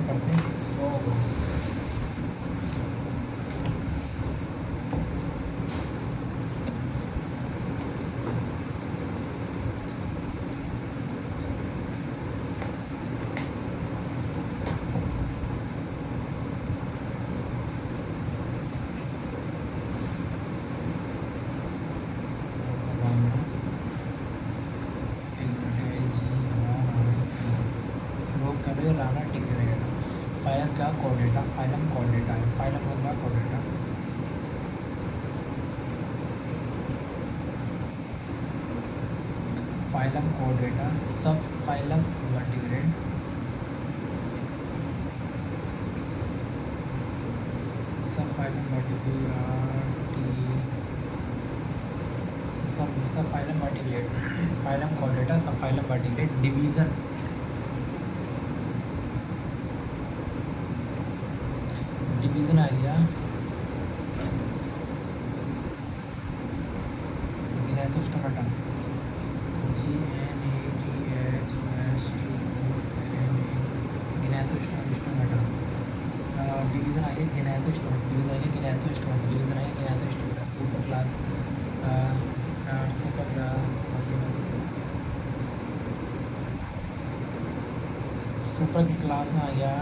करते हैं सो राना टिक रहेगा। फाइलम क्या कोडेटा, फाइलम कोडेटा है, फाइलम होगा कोडेटा। फाइलम कोडेटा, सब फाइलम वर्टिग्रेड, सब फाइलम सब फाइलम वर्टिग्रेड, फाइलम कोडेटा, sub phylum Vertebrata. Division, division आ गया गिनेथोस्टोमेटा, गिनेथोस्टोमेटा। डिवीज़न आ गया गिनेथोस्टोमेटा, डिवीज़न आ गया गिनेथोस्टोमेटा, डिवीज़न आ गया गिनेथोस्टोमेटा। Super class, super super class में आ गया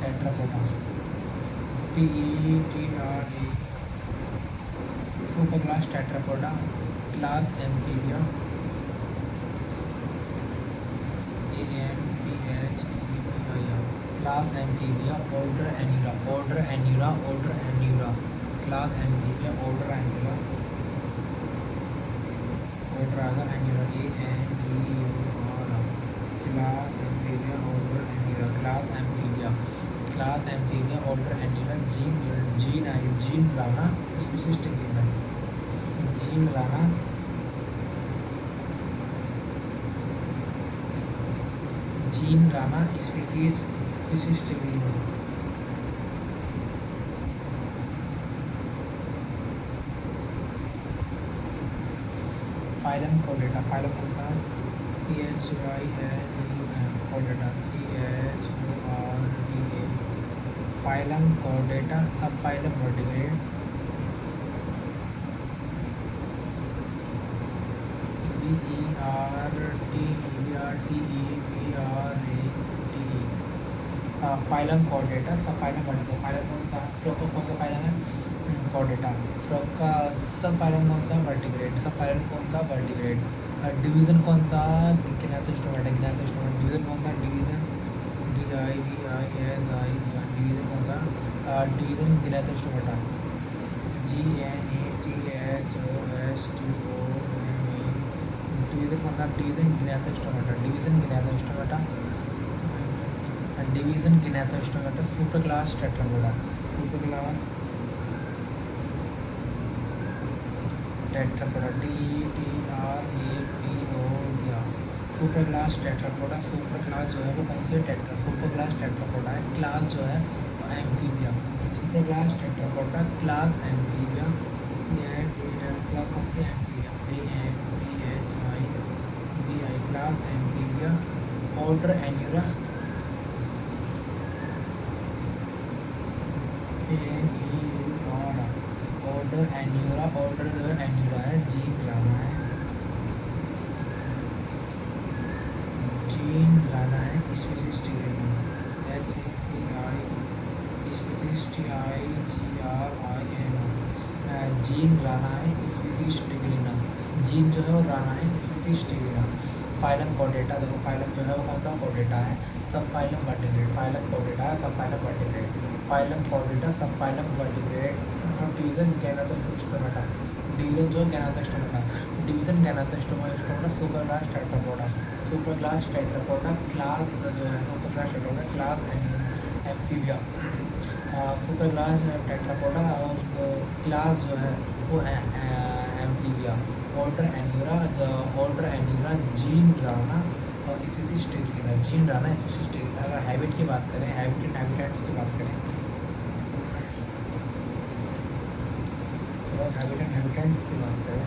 Tetrapoda, TETRA, super class Tetrapoda. Class amphibia, AMPHEBIA, class Amphibia. Order Anura, order Anura, order Anura. Class Amphibia, order Anura, order आ गया Anura, ANEURA। Class Amphibia, order Anura, class Amphibia, class Amphibia, order Anura. Gene, gene I, gene Rana species tigrina, genus लाना, gene Rana species टिग्रिना। Phylum कोडेटा, phylum कौन सा, PHYLEM कोडेटा, CHORDA। Phylum कोडेटा, sub phylum वर्टिग्रेड, BERTEBRATE। Phylum कोडेटा, sub phylum वर्टिग्रेड। Phylum कौन सा, fluke का कौन सा फाइलम है, कोडेटा। फ्लोक का सब फाइलम कौन सा, वर्टिग्रेड, सब फाइलम कौन सा, वर्टिग्रेड। डिवीज़न कौन सा, गिनेथोस्टोमेटा, गिनेथोस्टोमेटा। डिवीज़न कौन सा, डिवीज़न DIVISI, डिवीज़न कौन सा, डिवीज़न गिनेथोस्टोमेटा, GNETHOSTOMA। डिवीज़न कौन सा, division Gnathostomata, division Gnathostomata, division Gnathostomata. Super class Tetrapoda, super class Tetrapoda, TETRAPODA। Super class Tetrapoda, super class जो है वो कौन से टेट्रा, सुपर क्लास टेट्रापोडा है। क्लास जो है Amphibia, super class Tetrapoda, class Amphibia. Class कौन सी, Amphibia, AMPHIBI, class Amphibia. Order Anura, ANEURA, order Anura, order जो है एन्यूरा है। जीन लाना है, जीन लाना है species टिग्रिना, SPCI, species TIGRINA। Gene लाना है स्पीशीज टिग्रिना, जीन जो है वो लाना है स्पीशीज टिग्रिना। फाइलम कोडेटा, देखो फाइलम जो है वो कौन सा, कोडेटा है। सब फाइलम वर्टिग्रेड, फाइलम कोडेटा है, सब फाइलम वर्टिग्रेड। फाइलम कोडेटा, sub phylum Vertebrata. Division Gnathostomata, division जो है Gnathostomata, division Gnathostomata. Super class Tetrapoda, super class Tetrapoda. Class जो है super class Tetrapoda, class Amphibia. Super class Tetrapoda और क्लास जो है वो Amphibia. Order Anura, order Anura. Genus Rana और species tigrina, genus Rana species tigrina. अगर habit की बात करें, हैबिटेट हैबिटेट्स की बात करें, तो हैबिटेट हैबिटेट्स की बात करें,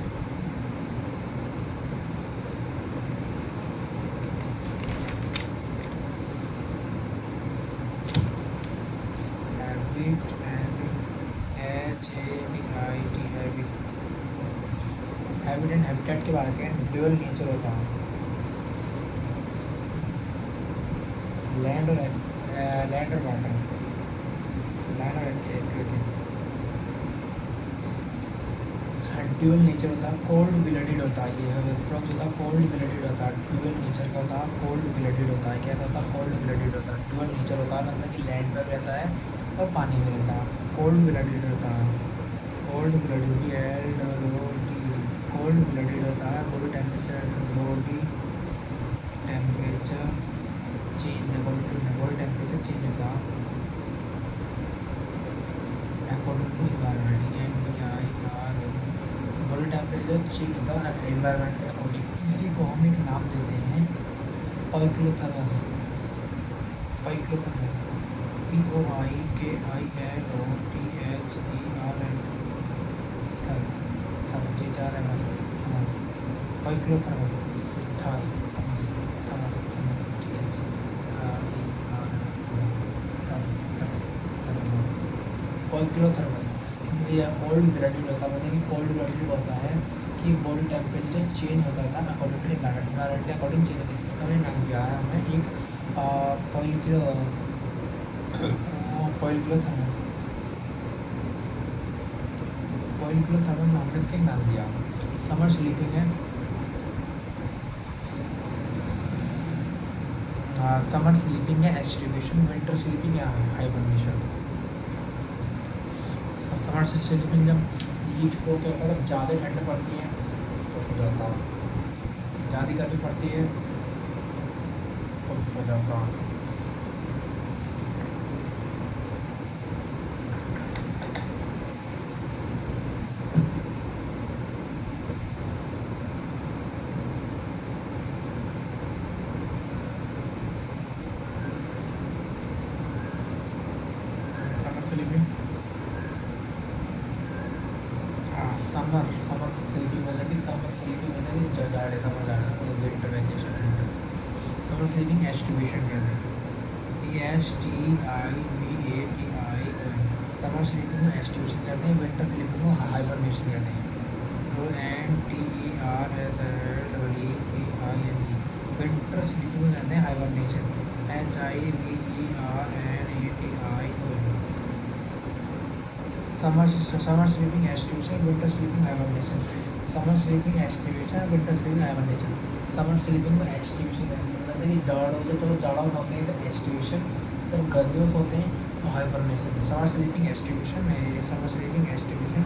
habit and HABIT habit habit and habitat के बारे में ड्यूअल नेचर होता है। लैंड और वाटर, लैंड और एक्टिविटी ड्यूअल नेचर होता है। कोल्ड ब्लडेड होता है, ये फ्रॉग होता है कोल्ड ब्लडेड होता है। ड्यूअल नेचर का होता है कोल्ड ब्लडेड होता है। क्या होता है? कोल्ड ब्लडेड होता है। ड्यूअल नेचर होता है मतलब कि लैंड पर रहता है और पानी में रहता है। कोल्ड ब्लडेड होता है, कोल्ड ब्लडेड कोल्ड ब्लडेड होता है। Body temperature change, body temperature change होता है according to environment. Body temperature change होता है एनवायरनमेंट के अकॉर्डिंग। इसी को हम एक नाम देते हैं पाइक्लोथर्मस। पाइक्लोथर्मस POIKILOTHERMS पाइक्लोथर्मस थर्मस थर्मस पाइक्लोथर्मस या कोल्ड ब्लडेड होता है। मतलब कि कोल्ड ब्लडेड होता है कि बॉडी टेम्परेचर चेंज होता था अकॉर्डिंग टू इन्वायरमेंट के अकॉर्डिंग चेंज होता है। इसका मैंने नाम दिया है हमें एक पॉइंटलोथर्मस नाम से इसका नाम दिया। समर स्लीपिंग है, समर स्लीपिंग है एस्टिवेशन, विंटर स्लीपिंग है हाइबरनेशन। समर स्लीपिंग जब हीट फ्लो क्या होता है, जब ज़्यादा ठंड पड़ती है तो सो जाता है, ज़्यादा गर्मी पड़ती है तो सो जाता है। समर स्लीपिंग मतलब कि समर स्लीपिंग मतलब कि जाड़े समर जाना मतलब winter vacation winter. Summer sleeping aestivation कहते हैं, ESTIVATI। समर स्लीपिंग में एस्टिवेशन कहते हैं, विंटर स्लीपिंग में हाइबरनेशन कहते हैं। TERSLEPING विंटर स्लीपिंग में कहते हैं hibernation. HIBERNATION summer sleeping aestivation, winter sleeping hibernation. Summer sleeping aestivation, winter sleeping hibernation. Summer sleeping में एस्टिवेशन मतलब कि जाड़ा होते हैं तो एस्टिवेशन, जब गर्मियों होते हैं तो hibernation. Summer sleeping aestivation summer sleeping aestivation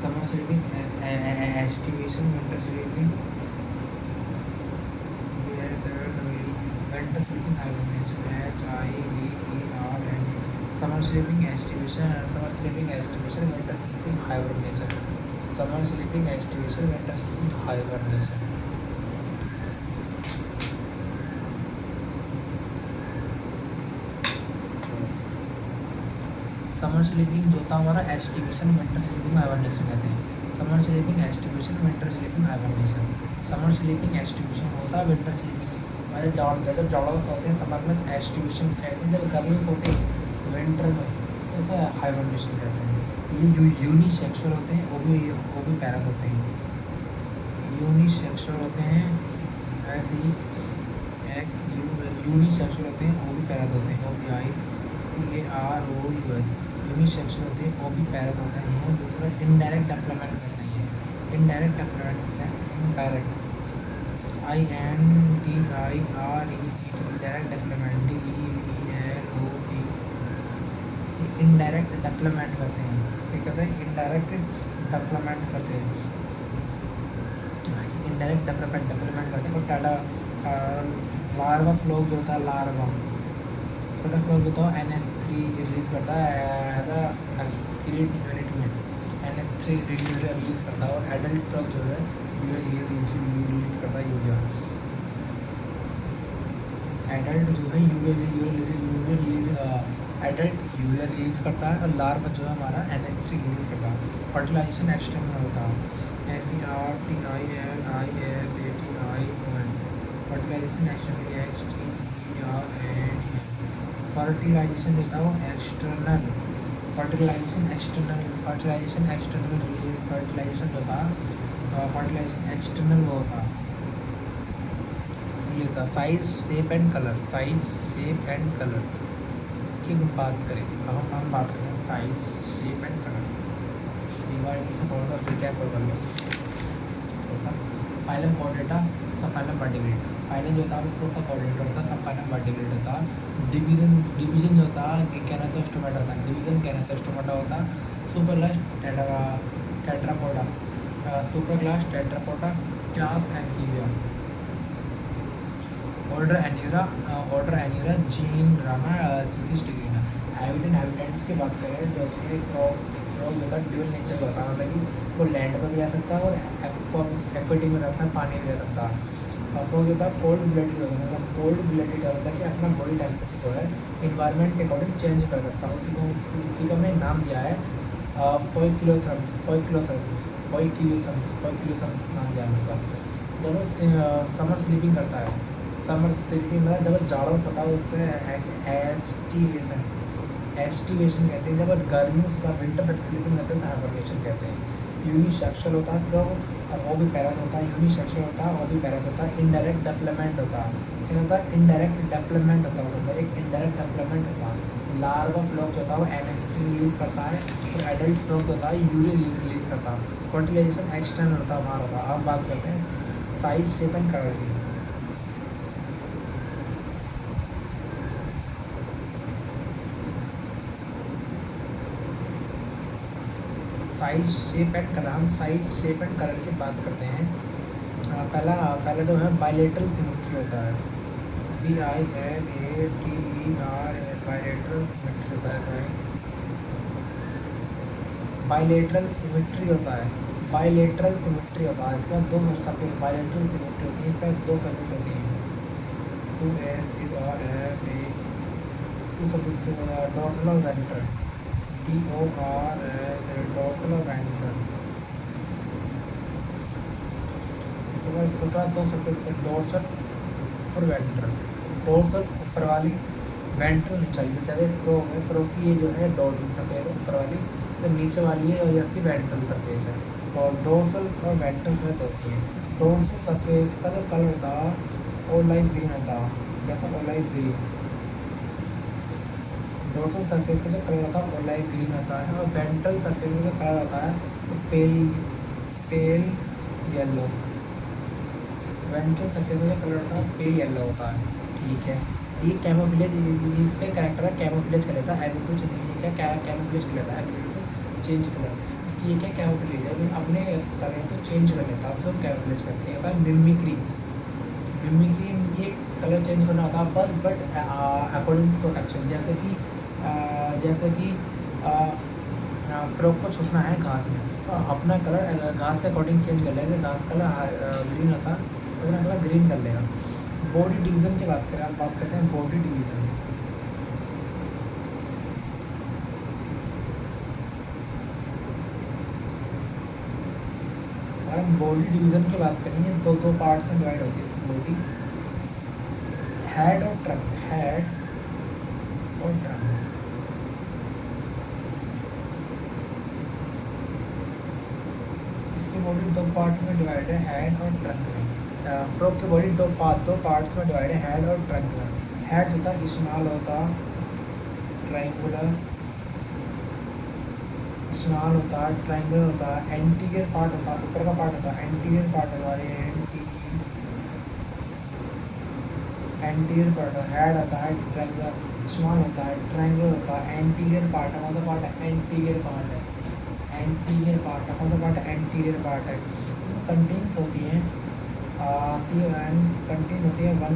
summer sleeping aestivation summer sleeping aestivation, winter sleeping winter sleeping hibernation HIBERN। Summer sleeping aestivation, summer sleeping aestivation, winter sleeping hibernation. Summer sleeping aestivation, winter sleeping hibernation. Summer sleeping जो था हमारा aestivation, winter sleeping hibernation कहते हैं। Summer sleeping aestivation, winter sleeping hibernation. Summer sleeping aestivation होता है, winter sleeping मतलब जब जाड़ा सोते हैं समर में एस्टिवेशन कहते हैं, जब गर्मी होते हैं विंटर में तो हाइबरनेशन कहते हैं। ये यूनिसेक्सुअल होते हैं, वो भी पैरट होते हैं। यूनिसेक्सुअल होते हैं ऐसे ही यूनिसेक्सुअल होते हैं, वो भी पैरट होते हैं। OBIPAROUS यूनिसेक्सुअल होते हैं, वो भी पैरट होते हैं। दूसरा इनडायरेक्ट डेवलपमेंट करते हैं, इनडायरेक्ट डेवलपमेंट करते हैं, indirect INDIRECT direct development DEVLOP indirect development करते हैं। क्या कहते हैं? इनडायरेक्ट डेवलपमेंट करते हैं, इनडायरेक्ट डेवलपमेंट करते हैं। और टाटा लार्वा फ्लॉग जो होता है, लार्वा छोटा फ्लॉग जो होता है NH3 रिलीज करता है यूनिट में NH3 रिलीज करता है। और एडल्ट फ्लॉग जो है रिलीज करता है यूरिया। एडल्ट जो है एडल्ट यूरिया रिलीज करता है और लार्वा जो है हमारा NH3 रिलीज करता है। फर्टिलाइजेशन एक्सटर्नल होता है। FERTILIZATION, फर्टिलाइजेशन एक्सटर्नल, फर्टिलाइजेशन देता हूँ external, fertilization external, fertilization external, fertilization होता फर्टिलाइजेशन एक्सटर्नल वो होता लेता size shape and colour, size shape and colour की बात करें। अब हम बात करते हैं साइज शेप एंड कलर। एक बार इसे थोड़ा सा रिकैप कर लो। फाइलम कोऑर्डिनेटा, सब फाइलम वर्टिब्रेट, फाइलम जो होता है फ्रूट का कोऑर्डिनेटर होता है, सब फाइलम वर्टिब्रेट होता है। डिवीजन डिवीजन जो होता है कैनाथोस्टोमाटा होता है, डिवीजन कैनाथोस्टोमाटा होता है। Super class Tetrapoda, super class Tetrapoda, class एंथीरिया, order Anura, genus Rana, species tigrina. Habitats की बात करें जो है फ्रॉग जो होता है ड्यूअल नेचर का होता है, मतलब कि वो लैंड पर भी रह सकता है और एक्वेटिक में रहता है, पानी में रह सकता है। और फ्रॉग होता है कोल्ड ब्लडेड होता है, मतलब कोल्ड ब्लडेड होता है कि अपना बॉडी टेम्परेचर जो है इन्वायरमेंट के अकॉर्डिंग चेंज कर सकता है। उसी को हमने नाम दिया है पोइकिलोथर्म्स नाम दिया है उसका। जब वो समर स्लीपिंग करता है, समर स्लीपिंग मतलब जब जाड़ा होता है उससे एस्टिवेशन कहते हैं। जब गर्मी उसका विंटर स्लीपिंग करते हैं हाइबरनेशन कहते हैं। यूनिसेक्सुअल होता है, फिर वो भी पैरास होता है। यूनिसेक्सुअल होता है, वो भी पैरास होता है। इनडायरेक्ट डेवलपमेंट होता है, क्या होता है इनडायरेक्ट डेवलपमेंट होता है, मतलब एक इनडायरेक्ट डेवलपमेंट होता है। लार्वा फ्लॉक जो होता है वो NH3 रिलीज करता है, और एडल्ट फ्लॉक होता है यूरिन रिलीज करता है। फर्टिलाइजेशन एक्सटर्नल होता है, बाहर होता है। अब बात करते हैं साइज शेप एंड कलर की। साइज शेप एंड कलर, हम साइज शेप एंड कलर की बात करते हैं। पहला जो है बायलेटरल सिमेट्री होता है, BILATERAL, बायलेटरल सिमेट्री होता है। बायलेटरल सिमेट्री होता है, बायलेटरल सिमेट्री होता है। इसके बाद दो सरफेस बायलेटरल सिमेट्री होती है, इसके बाद दो सरफेस होती हैं, टू सरफेस डॉर्सल और वेंट्रल, डॉर्सल और वेंट्रल। इसके बाद छोटा दो सरफेस डॉर्सल और वेंट्रल। डॉर्सल ऊपर वाली, वेंट्रल नीचे वाली। जैसे फ्रॉग है, फ्रॉग की ये जो है डॉर्सल सरफेस है ऊपर वाली, तो नीचे वाली है और इसकी वेंट्रल सरफेस है। और डॉर्सल और वेंट्रल सरफेस होती है। डॉर्सल सरफेस का जो कलर होता है ओलाइव ग्रीन होता है, क्या था ओलाइव ग्रीन। डॉर्सल सरफेस का जो कलर होता है ओलाइव ग्रीन होता है, और वेंट्रल सरफेस का जो कलर होता है तो पेल येलो। वेंट्रल सरफेस का जो कलर होता है पेल येलो होता है, ठीक है। ये कैमोफ्लेज, इसका कैरेक्टर है कैमोफ्लेज कर लेता है, एबिलिटी चेंज क्या कैमोफ्लेज कर लेता है, एबिलिटी चेंज कलर। ये क्या कैमोफ्लेज है, अपने कलर को चेंज कर लेता है, उसको कैमोफ्लेज करते हैं। मिमिक्री, मिमिक्री ये कलर चेंज करना होता है बट अकॉर्डिंग टू प्रोटेक्शन। जैसे कि फ्रॉग को छुपना है घास में, तो अपना कलर घास के अकॉर्डिंग चेंज कर लेगा। घास कलर ग्रीन होता है तो अपना कलर ग्रीन कर लेगा। बॉडी डिवीज़न की बात करें, आप बात करते हैं बॉडी डिवीज़न। अगर हम बॉडी डिवीज़न की बात करेंगे तो दो पार्ट्स में डिवाइड होती है बॉडी, हेड और ट्रंक, हेड और ट्रंक। इसकी बॉडी दो पार्ट में डिवाइड है, हेड और ट्रंक में। फ्रॉग की बॉडी दो पार्ट्स में डिवाइड है, हेड और ट्रंक में। हेड होता है स्मॉल होता, ट्रायंगुलर स्मॉल होता है, ट्रायंगुलर होता है। एंटीरियर पार्ट होता है, ऊपर का पार्ट होता है एंटीरियर पार्ट होता है, एंटीरियर पार्ट होता है। हेड होता है ट्रायंगुलर, स्मॉल होता है, ट्रायंगुलर होता है। एंटीरियर पार्ट है, मतलब पार्ट है एंटीरियर पार्ट है, एंटीरियर पार्ट है, मतलब पार्ट है एंटीरियर पार्ट है। कंटेन्स होती हैं कंटेन होती है वन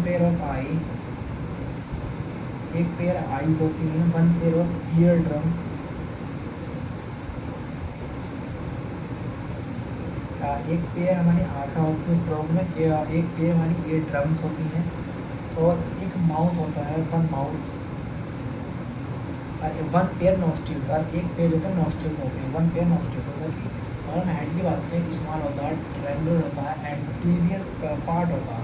पेयर ऑफ आई, एक पेयर आईज होती हैं, one pair of ear drum, एक पेयर हमारी आँखें होती है फ्रॉग में, एक पेयर हमारी ईयर ड्रम्स होती हैं, और एक माउथ होता है, one mouth. One pair nostrils, और एक पेयर होता है नोस्ट्रिल होते हैं, वन पेयर नोस्ट्रिल होता है कि अगर हम हेड की बात करें स्मॉल होता है, ट्रायंगुलर होता है, एंटीरियर पार्ट होता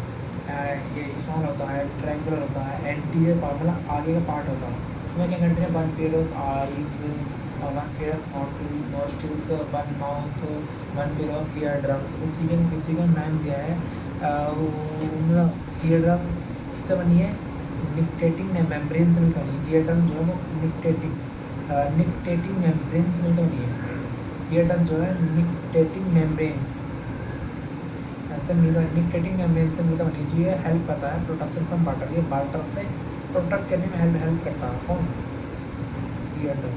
है, ये स्मॉल होता है, ट्रायंगुलर होता है, एंटीरियर पार्ट मतलब आगे का पार्ट होता है। तो मैं क्या करते हैं, one pair of eyes, one pair of nostrils, one mouth, one pair of year drums. इसी का नाम दिया है ईयर ड्रम से बनी है निक्टेटिंग मेम्ब्रेन से मिलकर बनी है। ईयर ड्रम जो है वो निक्टेटिंग मेम्ब्रेन से मिलकर बनी है। ईयर ड्रम जो है निक्टेटिंग मेम्ब्रेन ऐसे मिलकर, निक्टेटिंग मेम्ब्रेन से मिलकर बनी है। जो ये हेल्प करता है प्रोटेक्शन फ्रॉम वाटर, ये वाटर से प्रोटेक्ट करने में हेल्प करता है। कौन? ईयर ड्रम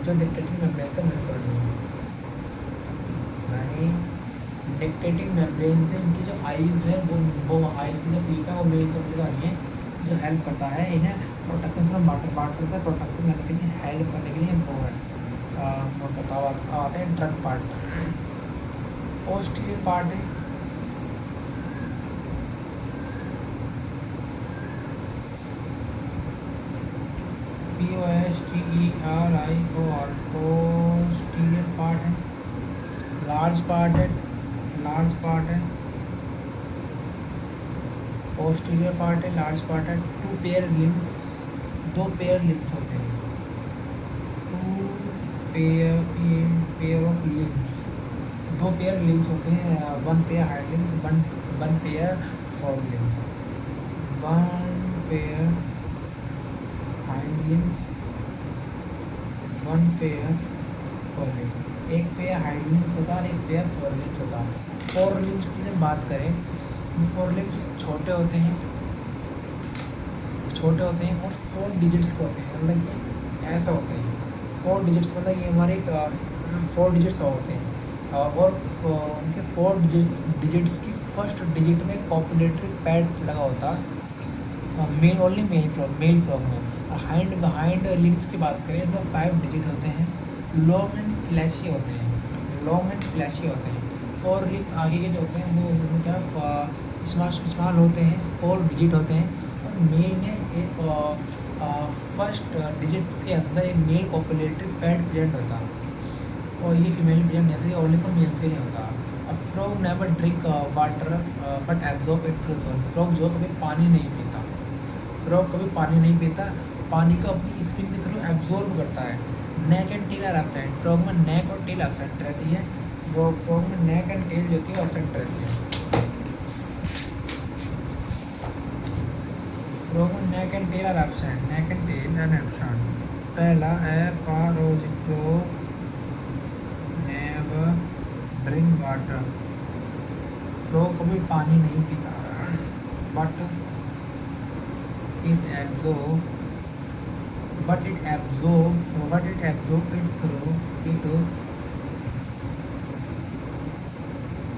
जो निक्टेटिंग मेम्ब्रेन से मिलकर बनी है। नहीं, निक्टेटिंग मेम्ब्रेन से इनकी जो आईज है वो आईज की जो पीक है वो मेन कपड़े नहीं है, जो हेल्प करता है इन्हें प्रोटेक्शन फ्रॉम वाटर से प्रोटेक्शन करने के लिए, हेल्प करने के लिए वो है। आते हैं ड्रग पार्ट, पोस्टीरियर पार्ट है POSTERIOR, पोस्टीरियर पार्ट है, लार्ज पार्ट है, लार्ज पार्ट है, पोस्टीरियर पार्ट है, लार्ज पार्ट है। टू पेयर लिम्ब, दो पेयर लिम्ब होते हैं, टू पेयर ऑफ लिम्ब, दो पेयर लिम्ब होते हैं, one pair hind limbs, one pair for limbs, one pair hind limbs, one pair for limbs. एक pair hind limbs होता है और एक पेयर फोर लिम्स होता है। फोर लिम्स की जब बात करें, फोर लिम्स छोटे होते हैं और फोर डिजिट्स के होते हैं, मतलब ये ऐसा होते हैं। फोर डिजिट्स मतलब ये हमारे फोर डिजिट्स होते हैं, और उनके फोर डिजिट्स की फर्स्ट डिजिट में कॉपुलेटरी पैड लगा होता है, मेल ओनली मेल फ्रॉग में। हाइंड लिम्स की बात करें तो 5 डिजिट होते हैं, लॉन्ग एंड फ्लैशी होते हैं, लॉन्ग एंड फ्लैशी होते हैं। फोर लिम्स आगे के जो होते हैं वो क्या स्मॉल होते हैं, 4 डिजिट होते हैं, और मेल में एक फर्स्ट डिजिट के अंदर एक मेल कॉपुलेटरी पैड प्रेजेंट होता है, और ये फीमेल प्रेजेंट जैसे ओनली फॉर मेल से नहीं होता। Frog never drink water but absorb it through sole, frog जो कभी पानी नहीं पीता, फ्रॉग कभी पानी नहीं पीता, पानी को अपनी स्किन के थ्रू एब्जॉर्ब करता है। Neck and tail are absent, frog में नेक और टेल एब्सेंट रहती है, वो फ्रॉग में नेक एंड टेल जो होती है एब्सेंट रहती है। फ्रॉग में neck and tail are absent, neck and tail are absent. पहला है frog never drink water, frog कभी पानी नहीं पीता, but it absorb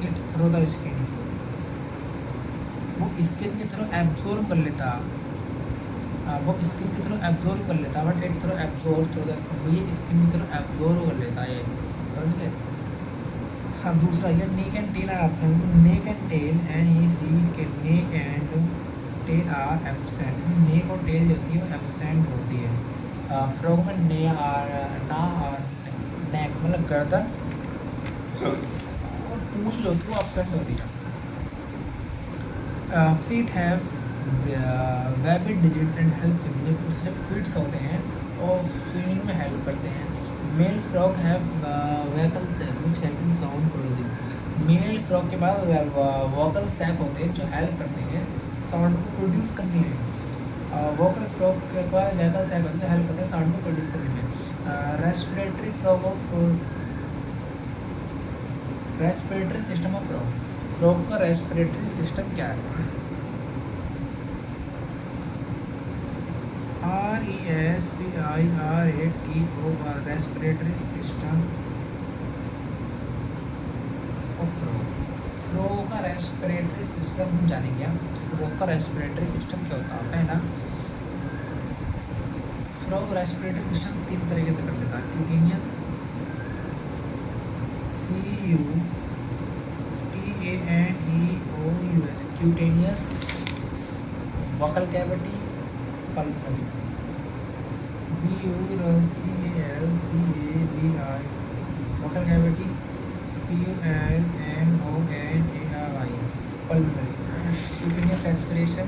it through the skin, वो स्किन के थ्रू एब्जॉर्ब कर लेता, वो स्किन के थ्रू एब्जॉर्ब कर लेता, but it through absorb through the skin, वो ये स्किन के थ्रू एब्जॉर्ब कर लेता है, समझ गए। हाँ, दूसरा ये neck and tail are, neck and tail neck and tail are absent, neck और टेल जो होती है वो एब्सेंट होती है। फ्रॉग में नेक मतलब गर्दन और पूंछ जो होती है वो एब्सेंट होती है। Feet have webbed digits and help, जो फीट्स होते हैं और स्विमिंग में हेल्प करते हैं। Male frog have vocal sac which help in sound producing, male frog के पास वोकल सैक होते हैं जो हेल्प करते हैं साउंड को प्रोड्यूस करने में। वोकल फ्रॉग के बाद वोकल सैक होते हैं हेल्प करते हैं साउंड को प्रोड्यूस करने में। Respiratory frog of respiratory system of frog, frog का रेस्पिरेटरी सिस्टम क्या है? RESPIRATOR, respiratory system of frog. Frog का रेस्पिरेटरी सिस्टम हम जानेंगे। फ्रॉग का रेस्पिरेटरी सिस्टम क्या होता है? पहला, फ्रॉग रेस्पिरेटरी सिस्टम 3 तरीके से कर लेता है, cutaneous, CUTANEOUS, cutaneous, vocal cavity, pulmonary. PULCALCAVI, water cavity, PULMONARI, pulmonary. Cutaneous respiration,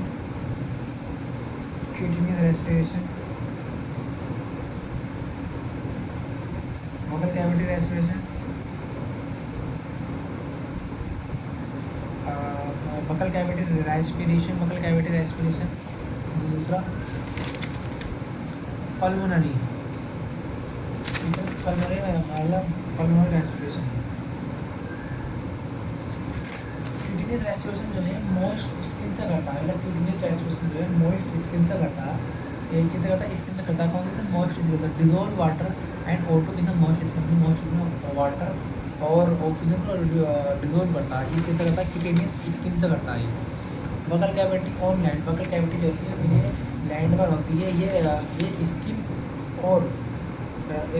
cutaneous respiration, vocal cavity respiration, buccal cavity respiration, buccal cavity respiration. दूसरा पल्मोनरी, पल्मोनरी मतलब पल्मोनरी रेस्पिरेशन। क्यूटिनियस रेस्पिरेशन जो है most skin से करता है, मतलब क्यूटिनियस respiration जो है मोस्ट स्किन से करता है। एक किससे करता है? स्किन से करता है। कौन से? मोस्ट स्किन से। Dissolve water and O2 in the most skin water और ऑक्सीजन को डिजोल्व करता है। ये किससे करता है? क्यूटिनियस स्किन से करता है। Buccal cavity on land, buccal cavity जो होती है ये लैंड पर होती है। ये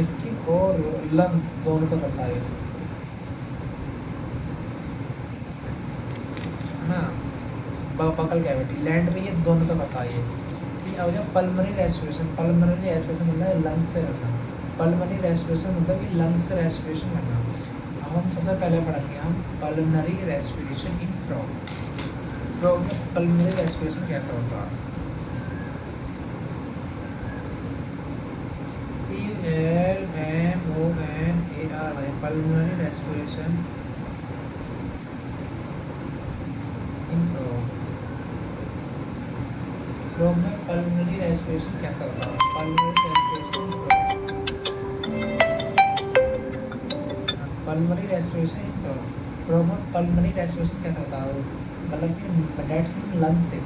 स्किन और लंग्स दोनों को करता है ना। बकल कैविटी लैंड में ये दोनों का करता है। ठीक है। अब पल्मोनरी रेस्पिरेशन, पल्मोनरी रेस्पिरेशन मतलब लंग्स से करना। पल्मोनरी रेस्पिरेशन मतलब कि लंग्स से रेस्पिरेशन करना। अब हम सबसे पहले पढ़ेंगे हम pulmonary respiration in frog. Frog में पल्मोनरी रेस्पिरेशन कैसा होता है? PLMONARI, pulmonary respiration in frog। Frog में पल्मोनरी रेस्पिरेशन कैसा होता है? Pulmonary respiration pulmonary respiration in frog. Frog में पल्मोनरी रेस्पिरेशन कैसा होता है? मतलब कि डेट्स मीन लंग्स से।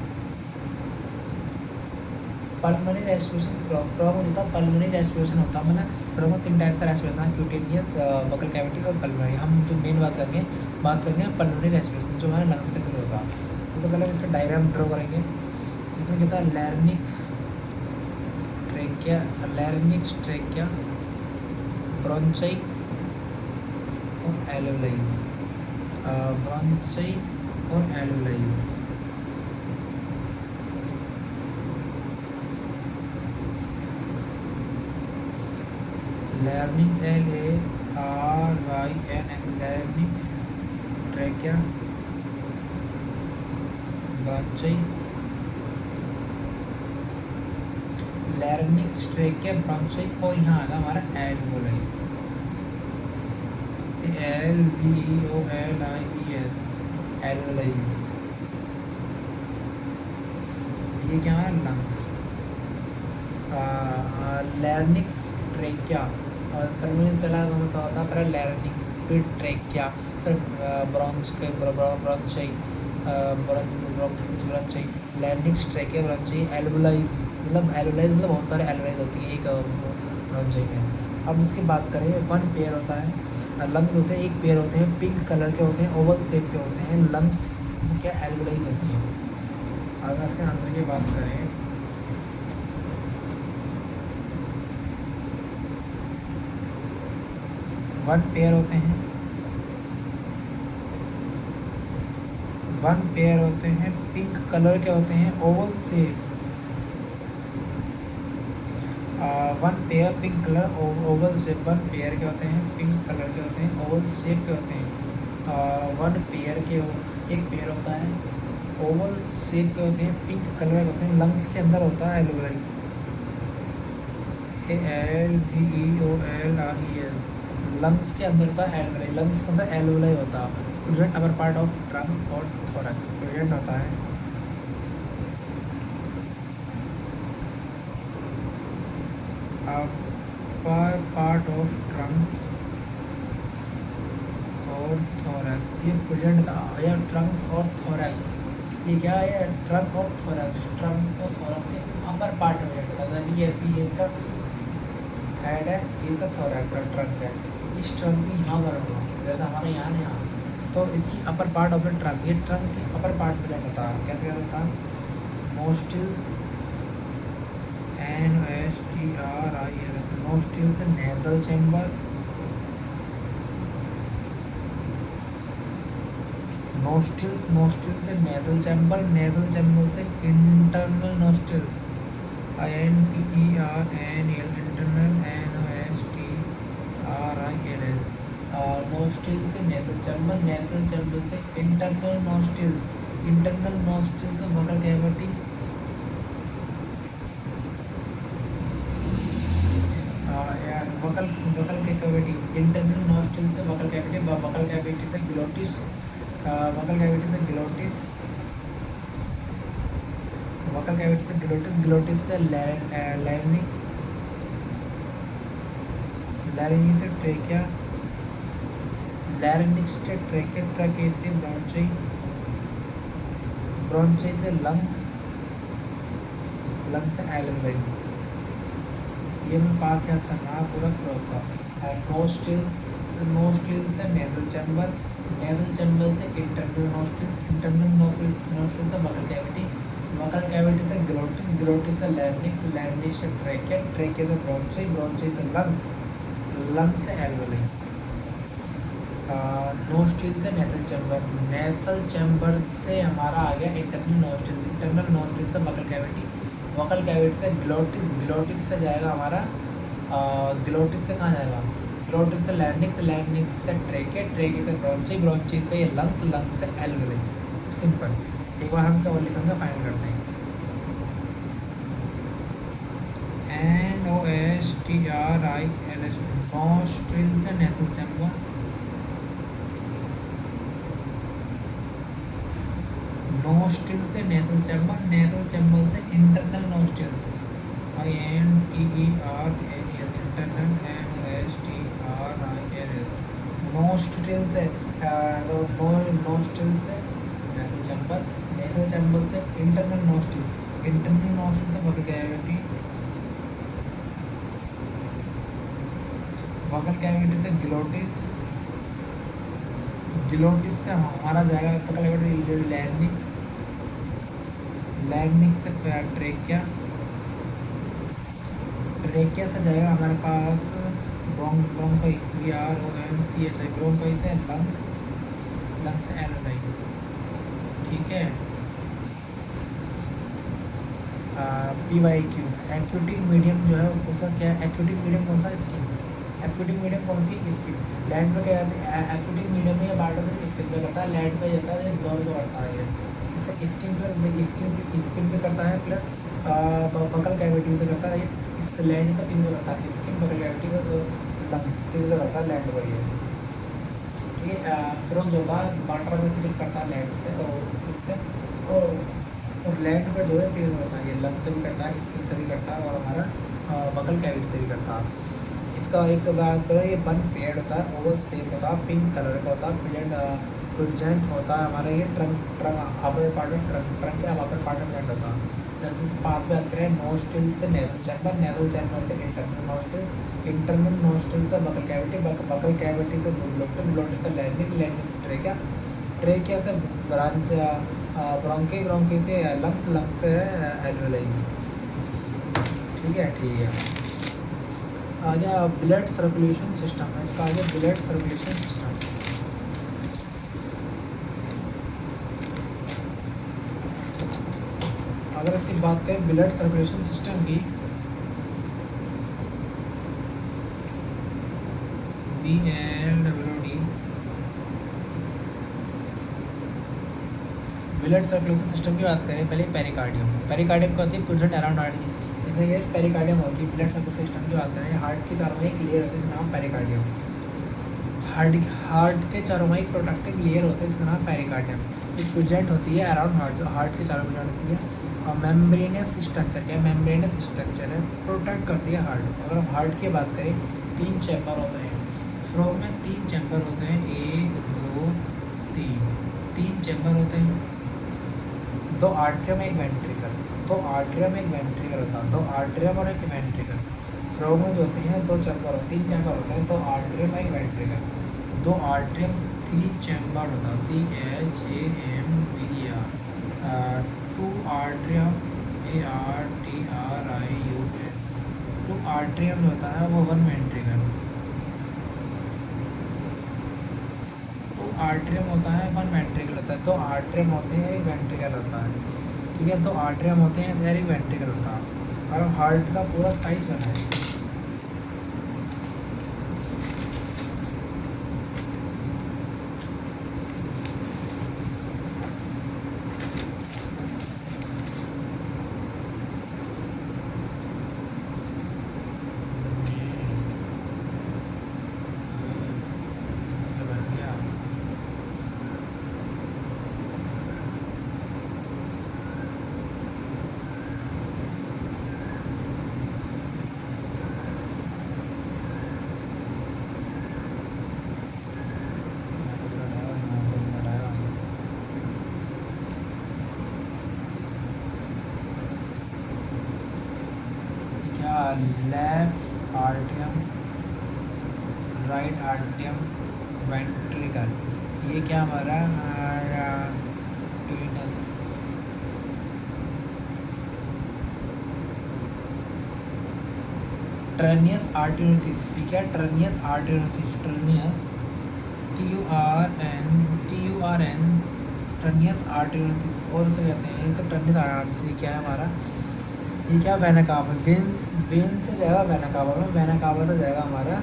पल्मोनरी रेस्पिरेशन फ्रॉग में जितना पल्मोनरी रेस्पिरेशन होता है मतलब फ्रॉग में 3 टाइप का रेस्पिरेशन है, क्यूटेनियस, बकल कैविटी और पल्मोनरी। हम जो मेन बात करेंगे पल्मोनरी रेस्पिरेशन जो है लंग्स के थ्रू होता है। तो पहले इसका डायग्राम ड्रॉ करेंगे। इसमें क्या था? लैरिंक्स, ट्रेकिया, ब्रोंचाई और एल्वेओलाइज, ब्रोंचाई और alveoli. Larynx, LARYNX, larynx, trachea, bronchi, larynx, trachea, bronchi और यहाँ आएगा हमारा एल्वेओलाई, ALVEOLIES, एल्वेओलाइज। ये क्या है? लंग्स। लैरिंक्स, ट्रेकिया और पहला होता था पहले लैरिंक्स, फिर ट्रेकिया, फिर ब्रोंचाई, लैरिंक्स, ट्रेकिया, ब्रोंचाई, एल्वेओलाइज। मतलब एल्वेओलाइज मतलब बहुत सारे एल्वेओलाइज होती है एक ब्रोंचाई में। अब इसकी बात करें, 1 पेयर होता है लंग्स होते हैं, 1 पेयर होते हैं पिंक कलर के होते हैं, ओवल शेप के होते हैं। लंग्स क्या एल्वेओलाइज होती है। अगर इसके अंदर की बात करें, वन पेयर होते हैं पिंक कलर के होते हैं, Oval shape. 1 pair pink colour Oval shape, 1 pair के होते हैं पिंक कलर के होते हैं, ओवल शेप के होते हैं। 1 पेयर के 1 पेयर होता है ओवल शेप के होते हैं, पिंक कलर के होते हैं। लंग्स के अंदर होता है एल्वेओलाई, ALVEOLIES। लंग्स के अंदर होता है एल्वेओलाई, लंग्स के अंदर एल्वेओलाई होता है। Present upper part of trunk और थोरैक्स प्रेजेंट होता है। अपर पार्ट ऑफ ट्रंक और थोरैक्स ये प्रेजेंट था, या ट्रंक्स और थोरैक्स। ये क्या है? ट्रंक और थोरैक्स। ट्रंक और थोरैक्स अपर पार्ट में होता है। ये इसका हेड है, ये इसका थोरैक्स का ट्रंक है। इस ट्रंक की यहाँ पर होगा जैसा हमारे यहाँ ना, यहाँ तो इसकी upper part of the trunk, ये ट्रंक के अपर पार्ट में होता है। कैसे होता है? नोस्टिल्स, NOSTRILS, नोस्टिल्स से नेजल चैम्बर, नोस्टिल्स से नेजल चैम्बर, नेजल चैम्बर से इंटरनल नोस्टिल, INTERNAL नोस्ट्रिल से नेजल चैम्बर, नेजल चैम्बर से इंटरनल नोस्ट्रिल्स, इंटरनल नोस्ट्रिल्स से vocal cavity, vocal vocal cavity, internal nostril से वोकल कैविटी, वोकल कैविटी से ग्लोटिस, वोकल कैविटी से glottis, vocal cavity से glottis, glottis से larynx, larynx से trachea, larynx से trachea, trachea से ब्रोंची, ब्रोंची से लंग्स, लंग्स से एल्वेओली। ये मैं बात क्या करना है पूरा फ्लो का। नोस्ट्रिल्स, नोस्ट्रिल्स से नेजल चैम्बर, नेजल चैम्बर से इंटरनल नोस्ट्रिल्स, इंटरनल नोस्ट्रिल्स से वोकल कैविटी, वोकल कैविटी से ग्लोटिस, ग्लोटिस से लैरिंक्स, लैरिंक्स से ट्रेकिया, ट्रेकिया से ब्रोंची, ब्रोंची से लंग्स, लंग्स से एल्वेओली। नोस्ट्रिल से नेजल चैम्बर, नेजल चैम्बर से हमारा आ गया इंटरनल नोस्ट्रिल, इंटरनल नोस्ट्रिल से वोकल कैविटी, वोकल कैविटी से ग्लोटिस, ग्लोटिस से जाएगा हमारा ग्लोटिस से कहाँ जाएगा, ग्लोटिस से लैरिंक्स, लैरिंक्स से ट्रेकिया, ट्रेकिया से ब्रोंची, ब्रोंची से लंग्स, लंग्स से एल्वेओली। सिंपल। एक बार हम से और लिखेंगे, फाइंड करते हैं। NOSTRILS, नोस्ट्रिल से नेजल चैम्बर, नोस्ट्रिल से नेजल चैम्बर, नेजल चैम्बर से internal nostril, INTERNAL, internal, NOSTRILS, nostril से नोस्ट्रिल से नेजल चैम्बर, नेजल चैम्बर से इंटरनल नोस्ट्रिल, इंटरनल नोस्ट्रिल से वोकल कैविटी, वोकल कैविटी से ग्लोटिस, ग्लोटिस से हमारा जाएगा वोकल कैविटी लैरिंक्स, लैरिंक्स से ट्रेकिया, ट्रेकिया से जाएगा हमारे पास ब्रोंकाई, BRONCHI, ब्रोंकाई से लंग्स, लंग्स से एल्वेओली। ठीक है। PYQ, एक्यूटिक मीडियम जो है उसका क्या है, एक्यूटिक मीडियम कौन सा, स्किन, एक्यूटिक मीडियम कौन सी, स्किन। लैंड पे क्या है, एक्यूटिक मीडियम में बाटो से स्किन पे करता है, लैंड पे जाता है दौड़ पे करता है, इससे स्किन पे, स्किन पे करता है प्लस बकल कैविटी से करता है, इस लैंड पे 3 करता है, स्किन बकल कैविटी का लंग्स 3 करता है लैंड पर ये। ठीक है। फिर जो वाटर में सिलेक्ट करता है लैंड से और स्किन से, और लैंड पर जो है 3 करता है, ये लंग्स से भी करता है, स्किन से भी करता है और हमारा बकल कैविटी से भी करता है। इसका एक बात करो, ये वन पेड़ होता है, ओवल शेप होता है, पिंक कलर का होता है, प्रेजेंट होता है हमारा ये ट्रंक अपर पार्ट में, ट्रंक के अपर पार्ट में प्रेजेंट होता है। पाथ में आते हैं नोस्ट्रिल से नेजल चैम्बर, नेजल चैम्बर से इंटरनल नोस्ट्रिल्स, इंटरनल नोस्ट्रिल से बकल कैविटी, बकल कैविटी से ग्लोटिस, ग्लोटिस से लैरिंक्स, लैरिंक्स से ट्रेकिया, ट्रेकिया से ब्रांच, ब्रोंकी, ब्रोंकी से लंग्स, लंग्स से एल्वेओली। ठीक है। ठीक है। आगे ब्लड सर्कुलेशन सिस्टम है, इसका आगे ब्लड सर्कुलेशन सिस्टम। अगर इसकी बात करें ब्लड सर्कुलेशन सिस्टम की, BLWD, ब्लड सर्कुलेशन सिस्टम की बात करें पहले पेरिकार्डियम, पेरिकार्डियम क्या होती है, प्रेजेंट अराउंड हार्ट की, इसमें ये पेरिकार्डियम होती है। ब्लड सर्कुलेशन सिस्टम की बात करें, हार्ट के चारों में एक लेयर होती है जिसका नाम पेरिकार्डियम, हार्ट के चारों में एक प्रोटेक्टिव लेयर होता है जिसका नाम पेरिकार्डियम, ये प्रेजेंट होती है अराउंड हार्ट, हार्ट के चारों में होती है। और मेम्ब्रेनस स्ट्रक्चर क्या है, मेम्ब्रेनस स्ट्रक्चर है, प्रोटेक्ट करती है हार्ट। अगर हम हार्ट की बात करें 3 चैम्बर होते हैं, फ्रॉग में 3 चैम्बर होते हैं, 1 2 3 चैम्बर होते हैं, 2 आर्टरियम, 1 वेंट्रिकल, 2 आर्टरियम, 1 वेंट्रिकल होता है, 2 आर्टरियम और 1 वेंट्रिकल। फ्रॉग में जो होते हैं 2 चैम्बर, 3 चैम्बर होते हैं, 2 आर्टरियम, 1 वेंट्रिकल, 2 आर्टरियम, 3 चैम्बर होता है, CHAMBER, 2 आर्टरियम, ARTRIUM, 2 आर्टरियम जो होता है वो 1 वेंट्रिकल, 2 आर्टरियम होता है 1 वेंट्रिकल होता है, 2 आर्टरियम होते हैं 1 वेंट्रिकल होता है। ठीक है। 2 आर्टरियम होते हैं 1 वेंट्रिकल होता है। और हार्ट का पूरा साइज बनाए, लेफ्ट आर्टियम, राइट आर्टियम, वेंट्रिकल, ये क्या हमारा ट्यूनस, ट्रेनियस आर्टेरियोसिस, ठीक है, ट्रेनियस आर्टेरियोसिस, ट्रेनियस TURN ट्रेनियस आर्टेरियोसिस, और उसे कहते हैं इसे ट्रेनियस आर्टेरियोसिस। क्या है हमारा, ये क्या वेना कावा, वेन से जाएगा वेना कावा में, वेना कावा से जाएगा हमारा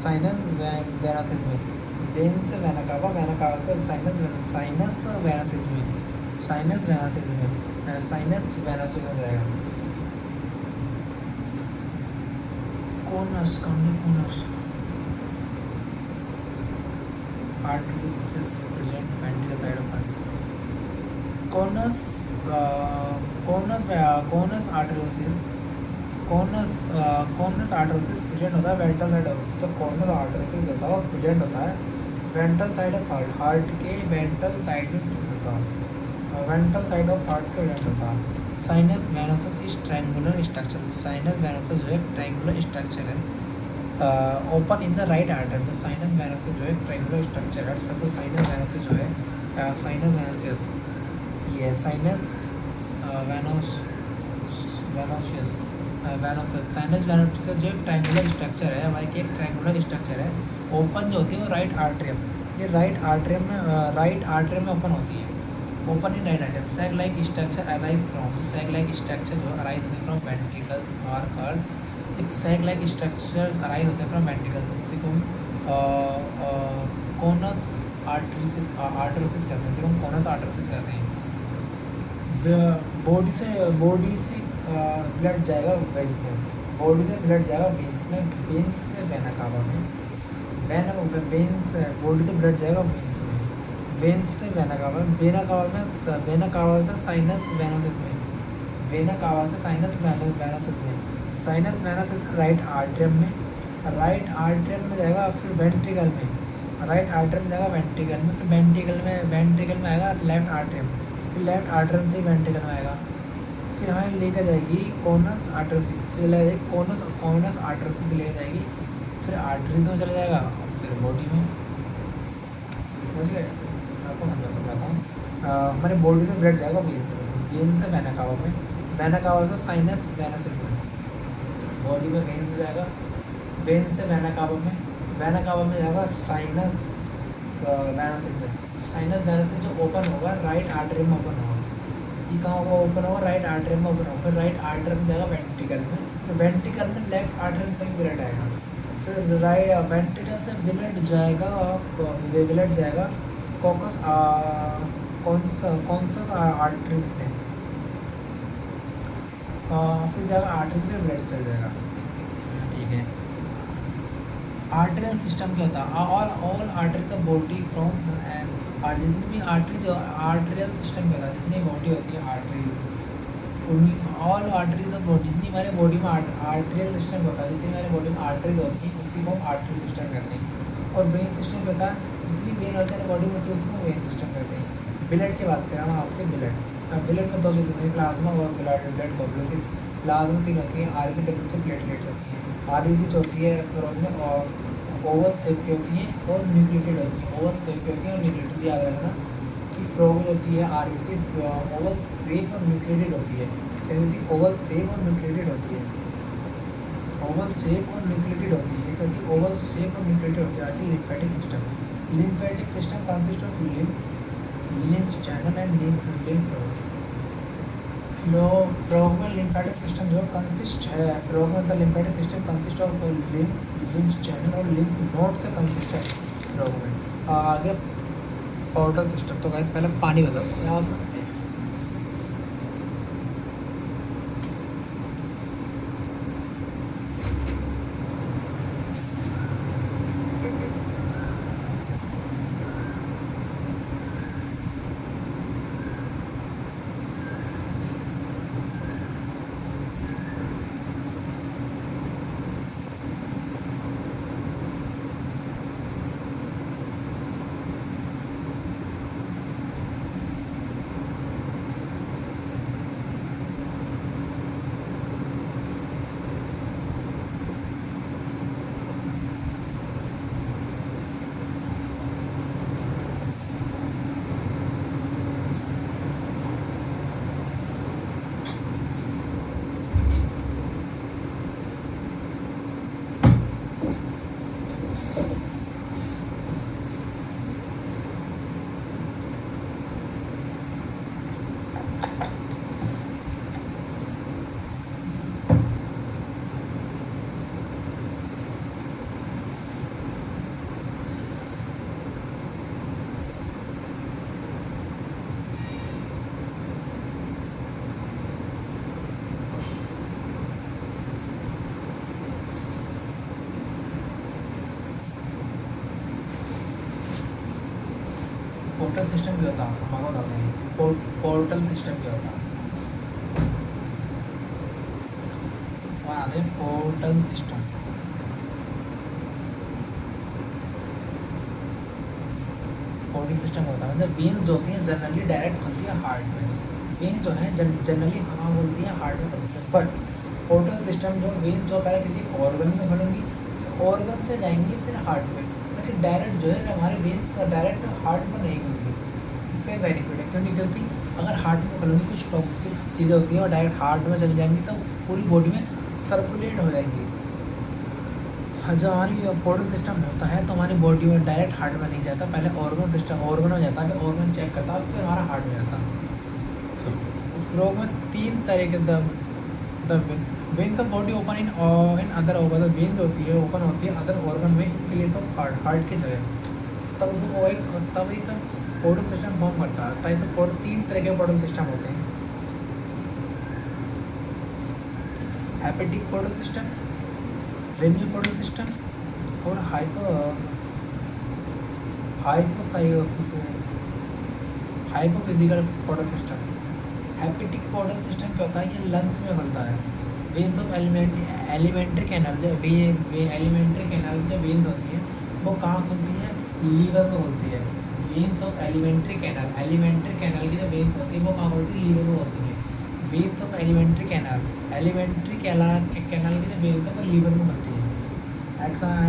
साइनस वेनासिस में, वेन से वेना कावा से साइनस, साइनस वेनासिस में, साइनस वेनासिस में, साइनस वेनासिस में जाएगा। Conus, conus arteries is present ventral side of heart. Conus arteriosus, conus arteriosus present होता है वेंट्रल साइड ऑफ, तो कॉर्नस आर्टरीज होता है प्रेजेंट होता है ventral side of heart, heart के वेंट्रल साइड में प्रेजेंट होता है, वेंट्रल साइड ऑफ हार्ट के प्रेजेंट होता है। Sinus venosus is triangular structure, sinus venosus जो है ट्रायंगुलर स्ट्रक्चर है, open in the right artery, तो साइनस वेनोसस जो है ट्रायंगुलर स्ट्रक्चर है, सब साइनस वेनोसस जो है साइनस वेनोसस, ये साइनस वेनोसियस वेनोसस, साइनस वेनोसस जो एक ट्रायंगुलर स्ट्रक्चर है, हमारे एक ट्रायंगुलर स्ट्रक्चर है, ओपन जो होती है वो राइट आर्टरियम, ये राइट आर्टरियम में ओपन होती है, open in right atrium. Sag like structure arise from, sag like structure जो अराइज होते हैं फ्रॉम वेंट्रिकल्स आर कॉल्ड, एक सैग लाइक स्ट्रक्चर अराइज होते हैं फ्रॉम वेंट्रिकल्स, इसी को कोनस आर्टरीसिस कहते हैं, इसी को कोनस आर्टरीसिस कहते हैं। बॉडी से ब्लड जाएगा वेन से, बॉडी से ब्लड जाएगा वेन्स में, वेन्स से वेना कावा में, वेन्स बॉडी से ब्लड जाएगा वेन्स में, वेन्स से वेना कावा में, वेना कावा से साइनस वेनोसिस में, वेना कावा से साइनस वेनोसिस में, साइनस वेनोसिस राइट आर्टरियम में, राइट आर्टरियम में जाएगा, फिर वेंट्रिकल में, राइट आर्टरियम में जाएगा वेंट्रिकल में, फिर वेंट्रिकल में आएगा लेफ्ट आर्टरियम, फिर लेफ्ट आर्टरियम से वेंट्रिकल में आएगा, फिर हमें लेकर जाएगी कोनस आर्टरीसिस, फिर ले जाएगी कोनस आर्टरीसिस लेकर जाएगी, फिर आर्टरीज में चला जाएगा, फिर बॉडी में, समझ गए, आपको समझाता हूँ। हमारे बॉडी से ब्लड जाएगा वेन से वेना कावा में, वेना कावा से साइनस वेनोसिस में, बॉडी में वेन से जाएगा, वेन से वेना कावा में जाएगा साइनस वेनोसिस में, साइनस वेनोसिस जो ओपन होगा राइट आर्टरी में ओपन होगा, ये कहाँ होगा ओपन होगा, राइट आर्टरी में ओपन होगा, फिर राइट आर्टरी में जाएगा वेंट्रिकल में, तो वेंट्रिकल में लेफ्ट आर्टरी से ब्लड आएगा, फिर राइट वेंट्रिकल से ब्लड जाएगा कॉकस कॉन्सस आर्टरीज से, फिर जाएगा आर्टरी से ब्लड चल जाएगा, ठीक है। आर्टरियल सिस्टम क्या होता है, all artery the body from, जितनी भी आर्टरी जो आर्टरियल सिस्टम क्या होता है, जितनी बॉडी होती है arteries, all artery the body, जितनी हमारे बॉडी में आर्टरियल सिस्टम होता है, जितनी हमारे बॉडी में आर्टरीज होती है उसी को हम आर्टरी सिस्टम कहते हैं। और वेन सिस्टम क्या होता है, जितनी वेन होती है बॉडी में उसको वेन सिस्टम कहते हैं। ब्लड की बात करें हम आपके ब्लड में दो चीज़ होती है, प्लाज्मा और ब्लड कॉम्प्लेक्स। प्लाज्मा तीन होती है, आरबीसी, डब्ल्यूसी, प्लेटलेट होती है। आरबीसी जो होती है फिर उसमें और ओवल शेप की होती है और न्यूक्लिएटेड होती है, ओवल शेप की होती है और न्यूक्लिएटेड, याद रखना कि फ्रॉग होती है आरबीसी ओवल शेप और न्यूक्लिएटेड होती है, कैसे होती है, ओवल शेप और न्यूक्लिएटेड होती है, ओवल शेप और न्यूक्लिएटेड होती है, कैसे होती है, ओवल शेप और न्यूक्लिएटेड होती है। आगे lymphatic system consist of lymph channel and lymph frog में लिम्फेटिक सिस्टम जो कंसिस्ट है, फ्रॉग में the lymphatic system consist of lymph channel और लिम्फ नोड से कंसिस्ट है फ्रॉग में। आगे पोर्टल सिस्टम, तो पहले पानी बताओ याद। पोर्टल सिस्टम क्या होता है हम आपको बताते हैं। पोर्टल सिस्टम क्या होता है, वहाँ आते हैं पोर्टल सिस्टम। पोर्टल सिस्टम होता है मतलब वेन्स जो होती हैं जनरली डायरेक्ट होती है हार्ट में। वेन्स जो है जनरली कहाँ बोलती हैं, हार्ट में बनती है। बट पोर्टल सिस्टम जो वेन्स जो पहले किसी ऑर्गन में खुलेंगी, ऑर्गन से जाएंगी फिर हार्ट में, लेकिन डायरेक्ट जो है हमारे वेन्स डायरेक्ट हार्ट में नहीं खुलती। इसका एक बेनिफिट है, क्यों नहीं खुलती, अगर हार्ट में खुलेंगी कुछ टॉक्सिक चीज़ें होती हैं और डायरेक्ट हार्ट में चली जाएंगी तो पूरी बॉडी में सर्कुलेट हो जाएंगी। जो हमारी पोर्टल सिस्टम होता है तो हमारी बॉडी में डायरेक्ट हार्ट में नहीं जाता, पहले ऑर्गन सिस्टम ऑर्गन में जाता है, फिर ऑर्गन चेक करता है, फिर हमारा हार्ट में जाता है। उस रोग में 3 तरह के the veins of body open in other organ, when जो होती है ओपन होती है अदर ऑर्गन में इन प्लेस ऑफ हार्ट की जगह, तब वो एक पोर्टल सिस्टम फॉर्म करता है। टाइप ऑफ 3 तरह के पोर्टल सिस्टम होते हैं, hepatic portal system, renal portal system और hypophyseal portal system. Hepatic portal system क्या होता है, ये लंग्स में खुलता है। वेन्स ऑफ एलिमेंट्री कैनल, जो एलिमेंट्री कैनल जो वेन्स होती हैं वो कहाँ खुलती है, लीवर में खुलती है। वेन्स ऑफ एलिमेंट्री कैनल की जो वेन्स होती है वो कहाँ खुलती है, लीवर में होती है। वेन्स ऑफ एलिमेंट्री कैनल की जो वेन्स है वो लीवर में खुलती है। है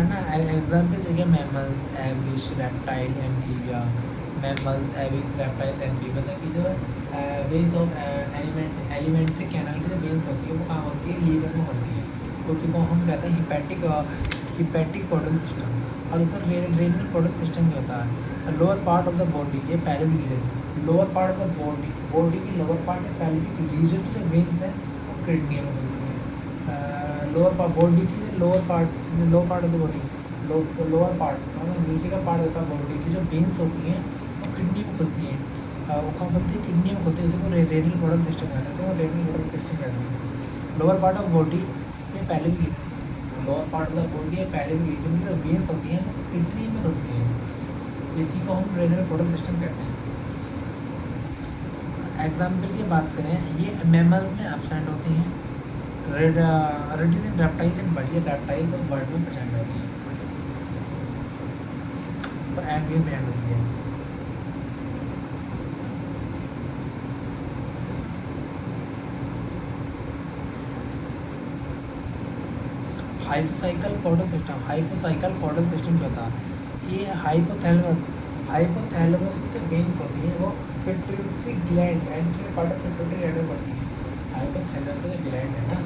ना, एग्जाम्पल देखिए mammals, aves, reptile, Amphibia. Mammals, aves, reptile, Amphibia की जो वेन्स ऑफ एलिमेंट्री कैनल की जो वेन्स होती है वो कहाँ होती है, लीवर में होती है। उसी को हम कहते हैं हिपैटिक पोर्टल सिस्टम। और सर रेनल पोर्टल सिस्टम क्या होता है, lower part of the body, ये pelvic region, lower part of the body की लोअर पार्ट या पैल्विक रीजन की जो वेन्स है वो किडनी में होती है। लोअर बॉडी की lower part of the body, lower part मतलब नीचे का पार्ट होता है बॉडी की जो वेन्स होती हैं वो किडनी में खुलती हैं। वो कहाँ खुलती है, किडनी में खुलती है, उसी को रेनल पोर्टल सिस्टम कहते हैं। तो रेनल पोर्टल सिस्टम कहते हैं। लोअर पार्ट ऑफ बॉडी ये pelvic region, lower part of the body या पैल्विक रीजन की जो वेन्स होती हैं वो किडनी में खुलती हैं, इसी को हम रेनल पोर्टल सिस्टम कहते हैं। एग्जाम्पल की बात करें, ये मैमल्स में एब्सेंट होती हैं, रेडिस इन रेप्टाइल इन बर्ड, ये रेप्टाइल और बर्ड में प्रेजेंट होती है और एम्फीबियन प्रेजेंट होती है। हाइपोसाइकल पोर्टल सिस्टम क्या होता है, ये हाइपोथैलेमस की जो वेन्स होती हैं वो pituitary gland, anterior part of pituitary gland में पड़ती है। हाइपोथैलेमस का जो ग्लैंड है ना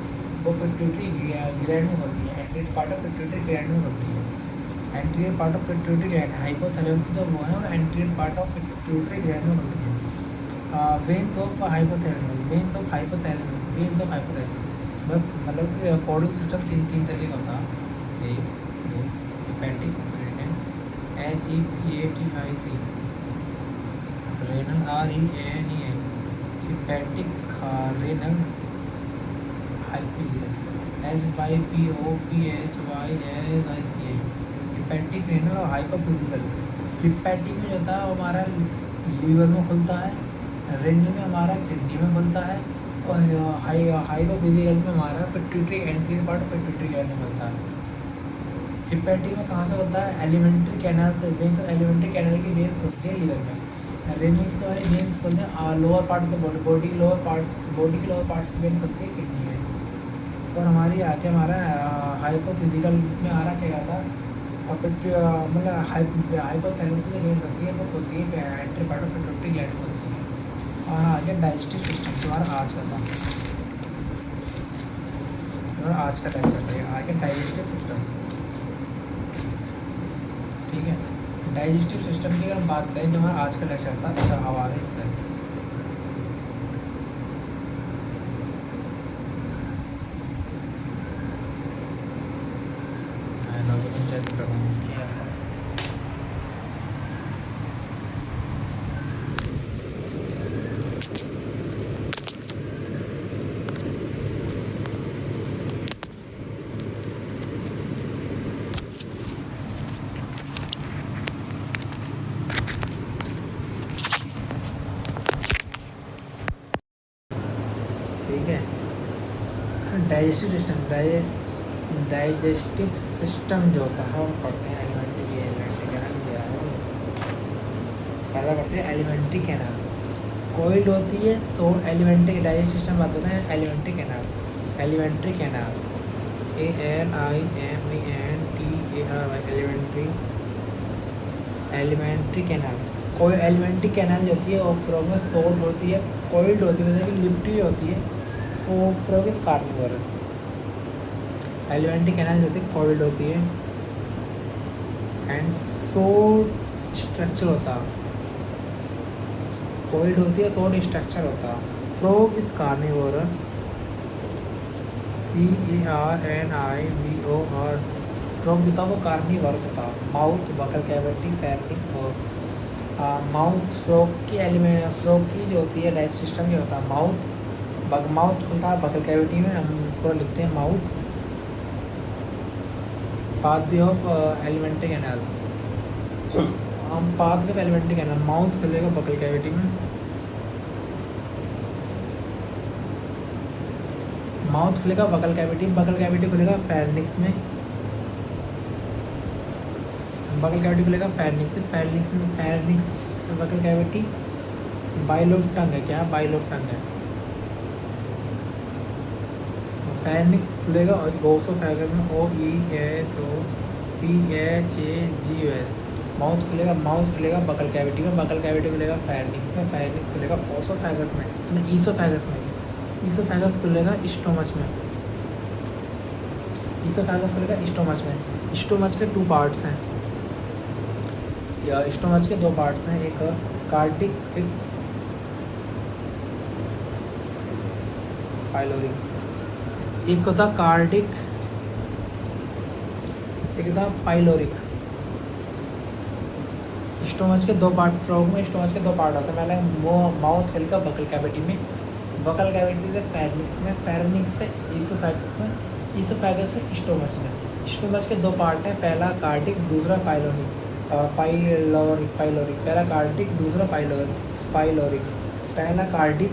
वो पिट्यूटरी ग्लैंड में होती है, anterior part of pituitary gland में होती है। Anterior part of pituitary gland, hypothalamus की जो वो है और anterior part of pituitary gland में होती है। वेन्स ऑफ हाइपोथैलेमस मतलब पोर्टल सिस्टम 3 तरीके का होता है। एक, दो, hepatic, renal, HEPATIC, renal RENAL, hepatic, renal, HYPOPHYSICA, hepatic, renal और हाइपोफिजिकल। हिपैटिक में जो होता है वो हमारा लीवर में खुलता है, रेनल में हमारा किडनी में खुलता है और हाइपोफिजिकल में हमारा pituitary anterior part of pituitary gland में खुलता है। हिपैटिक में कहाँ से होता है, एलिमेंट्री कैनल से, वेन्स एलिमेंट्री कैनल की वेन्स होती है लीवर में। रेनल की तो हमारी वेन्स खुलते हैं lower part of the body की लोअर पार्ट्स की वेन खुलती है किडनी में। और हमारी आके हमारा हाइपोफिजिकल में आ रहा क्या कहता है, मतलब हाइपोथैलेमस की जो वेन्स होती है वो खुलती है anterior part of pituitary gland में खुलती है। और आगे डाइजेस्टिव सिस्टम तुम्हारा आज का टाइम चल रहा है, आगे डाइजेस्टिव सिस्टम। ठीक है, डाइजेस्टिव सिस्टम की अगर हम बात करें जो हमारा आज का लेक्चर था, इसका आवाज़ है इस तरह। डाइजेस्टिव सिस्टम जो होता है हम पढ़ते हैं एलिमेंट्री कैनाल दिया है, पहला पढ़ते हैं एलिमेंट्री कैनाल। कोइल होती है सो एलिमेंट्री डाइजेस्टिव सिस्टम बात करते हैं alimentary canal. Alimentary canal alimentary alimentary canal. कोई एलिमेंट्री कैनाल जो होती है वो फ्रॉग में सोल्ड होती है, कोइल्ड होती है, मतलब कि लिप्टी होती है, frog is carnivorous. Alimentary canal जो होती है कोइल्ड होती है एंड सोड स्ट्रक्चर होता है, कोइल्ड होती है, सोड स्ट्रक्चर होता है। Frog is carnivorous, CARNIVOR। Frog जो था वो कार्निवोरस होता। माउथ, बकल कैविटी, फेरिंक्स और माउथ फ्रॉग की जो होती है डाइजेस्टिव सिस्टम जो होता है माउथ खुलता है बकल कैविटी में, हम उसको लिखते हैं mouth. Pathway of alimentary canal, हम pathway of alimentary canal, mouth खुलेगा बकल कैविटी में, माउथ खुलेगा बकल कैविटी खुलेगा फेरिंक्स में, बकल कैविटी खुलेगा pharynx buccal cavity. Bile of tongue है, क्या बाइल ऑफ टंग है। फेरिंक्स खुलेगा ओसोफेगस में, OESOPHAGUS। माउथ खुलेगा बकल कैविटी में, बकल कैविटी खुलेगा फेरिंक्स में, फेरिंक्स खुलेगा ओसोफेगस में, ईसोफेगस खुलेगा स्टोमच में, स्टोमच के 2 पार्ट्स हैं, स्टोमच के 2 पार्ट्स हैं, एक कार्डिक, एक पाइलोरिक। एक होता कार्डिक, एक होता पाइलोरिक। स्टोमच के 2 पार्ट, फ्रॉग में स्टोमच के 2 पार्ट होते हैं। पहले माउथ खुलेगा बकल कैविटी में, बकल कैविटी से फेरिंक्स में, फेरिंक्स से ईसोफेगस में, ईसोफेगस से स्टोमच में। स्टोमच के 2 पार्ट हैं, पहला कार्डिक, दूसरा पाइलोरिक। पहला कार्डिक, दूसरा पाइलोरिक। पहला कार्डिक,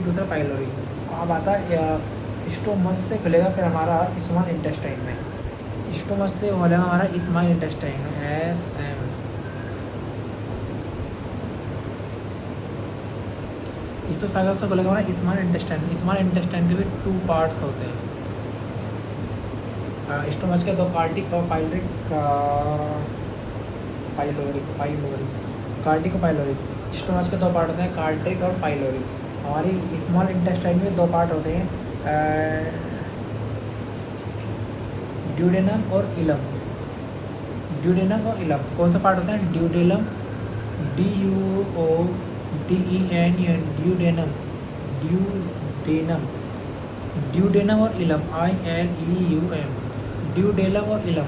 दूसरा पाइलोरिक। अब आता है स्टोमच से खुलेगा फिर हमारा स्मॉल इंटेस्टाइन में, स्टोमच से खुलेगा हमारा स्मॉल इंटेस्टाइन में, SM। ईसोफेगस से खुलेगा हमारा स्मॉल इंटेस्टाइन के भी 2 पार्ट्स होते हैं, स्टोमच के 2 कार्डिक और पाइलोरिक, कार्डिक और पाइलोरिक। स्टोमच के 2 पार्ट होते हैं, कार्डिक और पाइलोरिक। हमारी स्मॉल इंटेस्टाइन में 2 पार्ट होते हैं, ड्यूडेनम और इलम। कौन सा पार्ट होता है? ड्यूडेनम, ड्यूडेनम और इलम, ILEUM। ड्यूडेनम और इलम।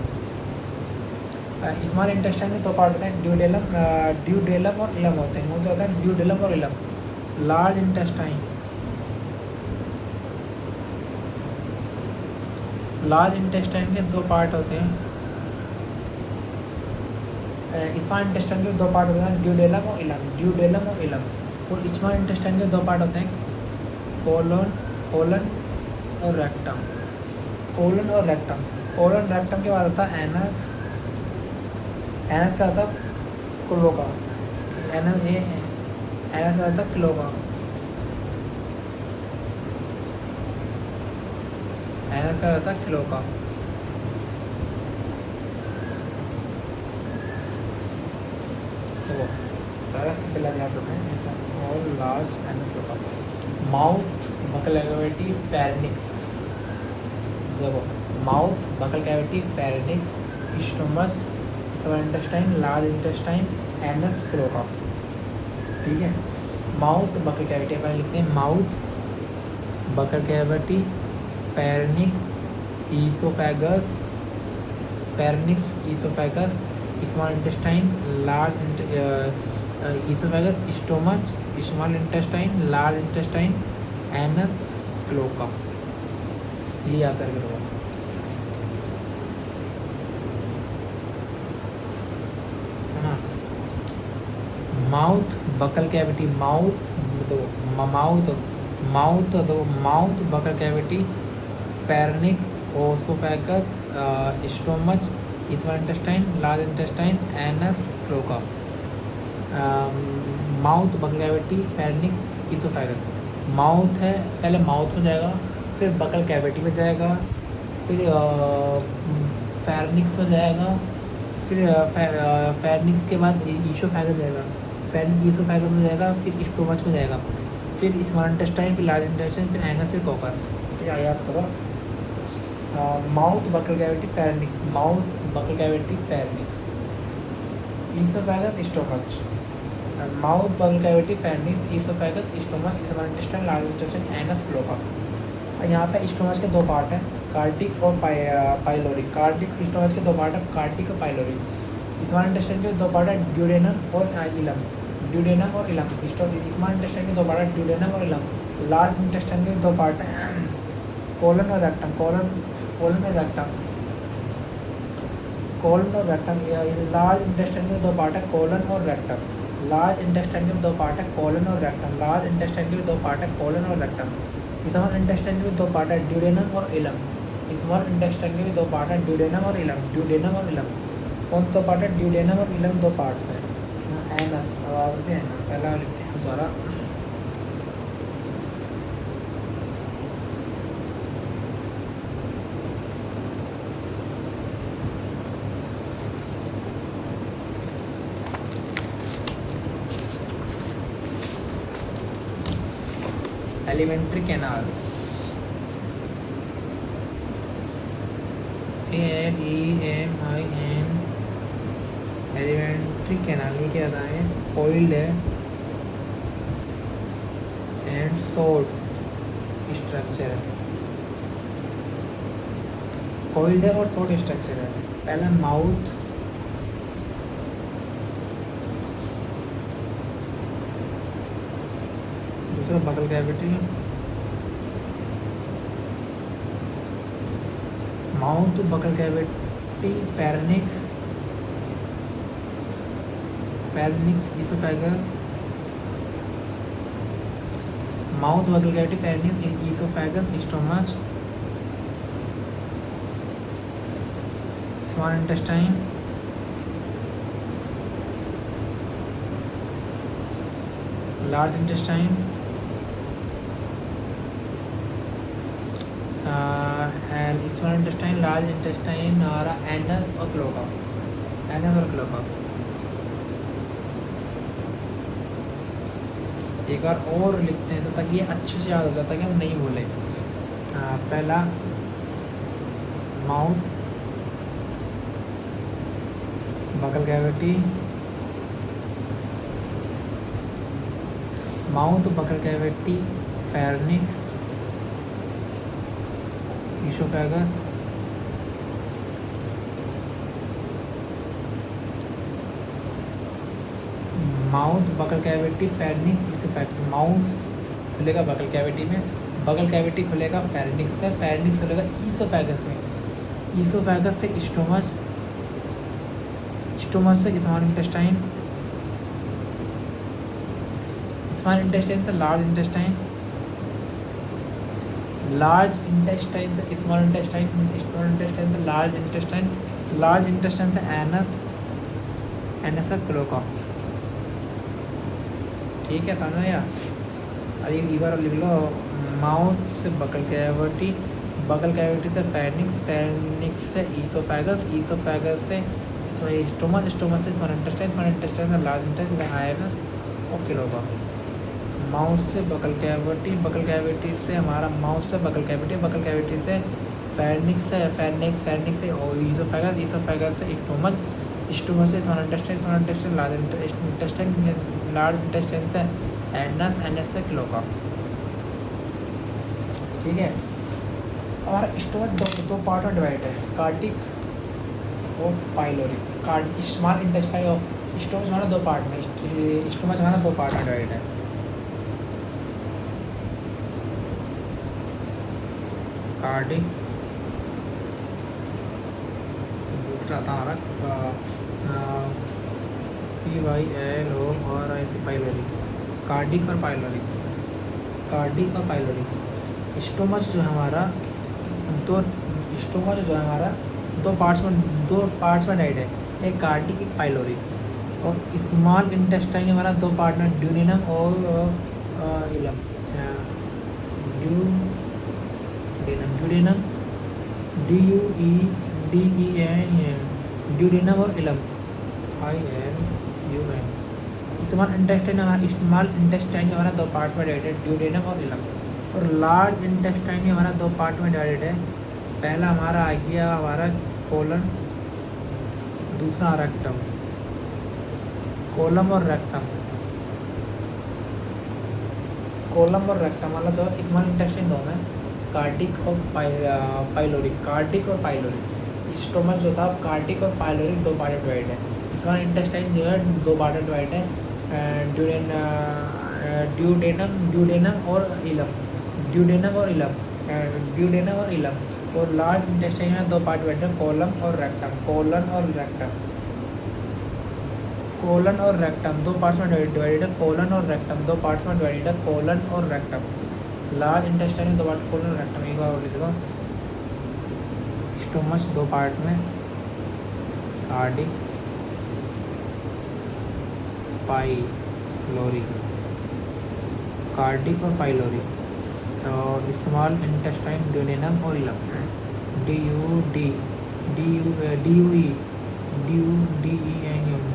स्मॉल इंटेस्टाइन में 2 पार्ट होते हैं, ड्यूडेनम और इलम होते हैं। होता है ड्यूडेनम और इलम। लार्ज इंटेस्टाइन के 2 पार्ट होते हैं, स्मॉल इंटेस्टाइन के 2 पार्ट होते हैं, ड्यूडेनम और इलम। और स्मॉल इंटेस्टाइन के 2 पार्ट होते हैं, कोलन और रेक्टम। कोलन रेक्टम के बाद आता है एनस का आता है क्लोका, एनस का आता है क्लोका, और large anus cloaca. Mouth, buccal cavity, pharynx. देखो, mouth, buccal cavity, pharynx, stomach, small intestine, large intestine, anus cloaca. ठीक है, माउथ, बकल कैविटी अपन लिखते हैं, mouth, buccal cavity, pharynx, oesophagus, small intestine, large oesophagus, stomach, small intestine, large intestine, anus cloaca. ये याद करके रखो। है ना, mouth, buccal cavity, mouth mouth तो mouth buccal cavity, pharynx, oesophagus, stomach, small intestine, large intestine, anus, cloaca. Mouth buccal cavity, pharynx, oesophagus. Mouth है, पहले mouth में जाएगा, फिर बकल कैविटी में जाएगा, फिर फेरनिक्स में जाएगा, फिर फेरनिक्स के बाद ईसोफेगस जाएगा, फेरनिक्स ईसोफेगस में जाएगा, फिर स्टोमच में जाएगा, फिर स्मॉल इंटेस्टाइन, फिर लार्ज इंटेस्टाइन, फिर एनस, फिर कोकस। तो याद करो, mouth buccal cavity pharynx, mouth buccal cavity pharynx, oesophagus stomach, mouth buccal cavity pharynx, oesophagus stomach, small intestine, large intestine, anus, cloaca. यहाँ पे स्टोमच के दो पार्ट हैं, कार्टिक और पाइलोरिक। कार्टिक स्टोमच के दो पार्ट हैं, कार्टिक और पाइलोरिक। स्मॉल इंटेस्टाइन के दो पार्ट हैं, ड्यूडेनम और इलम। ड्यूडेनम और इलम। स्मॉल इंटेस्टाइन के दो पार्ट हैं, ड्यूडेनम और इलम। लार्ज इंटेस्टाइन के दो पार्ट हैं, कोलन और रेक्टम। कोलन और रेक्टम। कोलन और रेक्टम। लार्ज इंटेस्टाइन के दो पार्ट हैं, कोलन और रेक्टम। लार्ज इंटेस्टाइन के दो पार्ट हैं, कोलन और रेक्टम। लार्ज इंटेस्टाइन के दो पार्ट हैं, कोलन और रेक्टम। स्मॉल इंटेस्टाइन के दो पार्ट है, ड्यूडेनम और इलम। स्मॉल इंटेस्टाइन के भी दो पार्ट है, ड्यूडेनम और इलम। ड्यूडेनम और इलम कौन दो पार्ट है? ड्यूडेनम और इलम दो पार्ट है। एनस आवाज में है ना, पहला लिखते हैं द्वारा। Alimentary canal, ALEMIN, alimentary canal. ये क्या है? ऑइल्ड है एंड सोल्ट स्ट्रक्चर है। ऑइल्ड है और सोल्ट स्ट्रक्चर है। पहला माउथ, दूसरा buccal cavity. Mouth buccal cavity, pharynx, oesophagus. Mouth buccal cavity, pharynx, oesophagus, stomach, small intestine, large intestine, small intestine, large intestine और एनस और क्लोका। एनस और cloaca. एक बार और लिखते हैं ताकि ये अच्छे से याद हो जाता है कि हम नहीं भूले। पहला mouth buccal cavity, mouth buccal cavity, pharynx, oesophagus, mouth buccal cavity, pharynx, oesophagus. Mouth खुलेगा बकल कैविटी में, बकल कैविटी खुलेगा फेरनिक्स में, फेरनिक्स खुलेगा ईसोफेगस में, ईसोफेगस से स्टोमच, स्टोमच से स्मॉल इंटेस्टाइन, स्मॉल इंटेस्टाइन से लार्ज इंटेस्टाइन, लार्ज इंटेस्टाइन से स्मॉल इंटेस्टाइन, स्मॉल इंटेस्टाइन से लार्ज इंटेस्टाइन, लार्ज इंटेस्टाइन से एनस, एनस से क्लोका। ठीक है, समझ में यार। अरे एक बार लिख लो, माउथ से बकल कैविटी, बकल कैविटी से फेरनिक्स, फेरनिक्स से ईसोफेगस, ईसोफेगस से स्टोमच, स्टोमच से स्मॉल इंटेस्टाइन, स्मॉल इंटेस्टाइन से लार्ज इंटेस्टाइन, एनस और क्लोका। माउथ से बकल कैविटी, बकल कैविटी से हमारा माउथ से बकल कैविटी, बकल कैविटी से फेरनिक्स से फेरनिक्स, फेरनिक्स से ईसोफेगस, ईसोफेगस से स्टोमच, स्टोमच से small intestine, small intestine, large intestine, large intestine से एनस, एनस से क्लोका। ठीक है। और स्टोमच दो पार्ट में डिवाइड है, कार्टिक और पाइलोरिक। स्मॉल इंटेस्टाइन और स्टोमच हमारा दो पार्ट में, स्टोमच हमारा दो पार्ट में डिवाइड है। कार्डिक, दूसरा था हमारा PYLO और पाइलोरिक। कार्डिक और पाइलोरिक। कार्डिक और पाइलोरिक। स्टोमच जो है हमारा दो स्टोमच जो है हमारा दो पार्ट्स में डिवाइड है, एक कार्डिक एक पाइलोरिक। और स्मॉल इंटेस्टाइन हमारा दो पार्ट में ड्यूडेनम और ileum. Duodenum D U E D E N M duodenum और इलम ILUM। स्मॉल इंटेस्टाइन हमारा दो पार्ट में डिवाइडेड, ड्यूडेनम और इलम। और लार्ज इंटेस्टाइन हमारा दो पार्ट में डिवाइडेड है, पहला हमारा आ गया हमारा कोलन, दूसरा रेक्टम। कोलम और रेक्टम मतलब जो स्मॉल इंटेस्टाइन दो में कार्डिक और पाइलोरिक। स्टोमच जो था कार्डिक और पाइलोरिक दो पार्ट में डिवाइड है। स्मॉल इंटेस्टाइन जो है दो पार्ट में डिवाइड है, ड्यूडेनम और इलम। और लार्ज इंटेस्टाइन में दो पार्ट डिवाइड है, कोलन और रेक्टम दो पार्ट्स में डिवाइडेड है, कोलन और रेक्टम। लार्ज इंटेस्टाइन में दो पार्ट, कोलन और रेक्टम। एक बार लिख दो, स्टोमच दो पार्ट में, कार्डिक और पाइलोरिक। और स्मॉल इंटेस्टाइन ड्यूडेनम और इलम,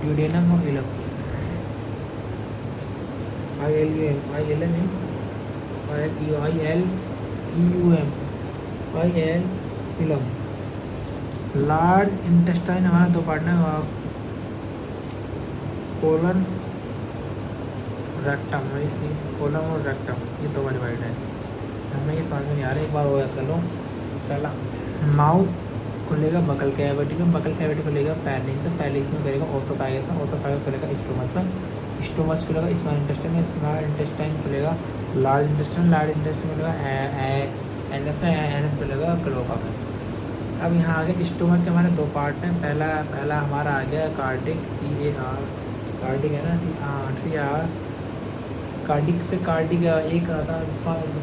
ड्यूडेनम और इलम। इलम। लार्ज इंटेस्टाइन हमारा दो पार्ट में, कोलन और रेक्टम, ये दो बार डिवाइड है। हमें ये समझ में नहीं आ रहा, एक बार और याद कर लो। पहला माउथ खुलेगा बकल कैविटी में, बकल कैविटी खुलेगा फैरिंग्स में, फैरिंग्स में करेगा ओसोफेगस में, ओसोफेगस खुलेगा स्टोमच में, स्टोमच खुलेगा स्मॉल इंटेस्टाइन में, स्मॉल इंटेस्टाइन खुलेगा लार्ज इंटेस्टाइन खुलेगा एनएस में, एनएस खुलेगा क्लोका में। अब यहाँ आगे स्टोमच के हमारे दो पार्ट हैं, पहला हमारा आ गया कार्डिक, कार्डिक है ना, CR कार्डिक, फिर कार्डिक एक आता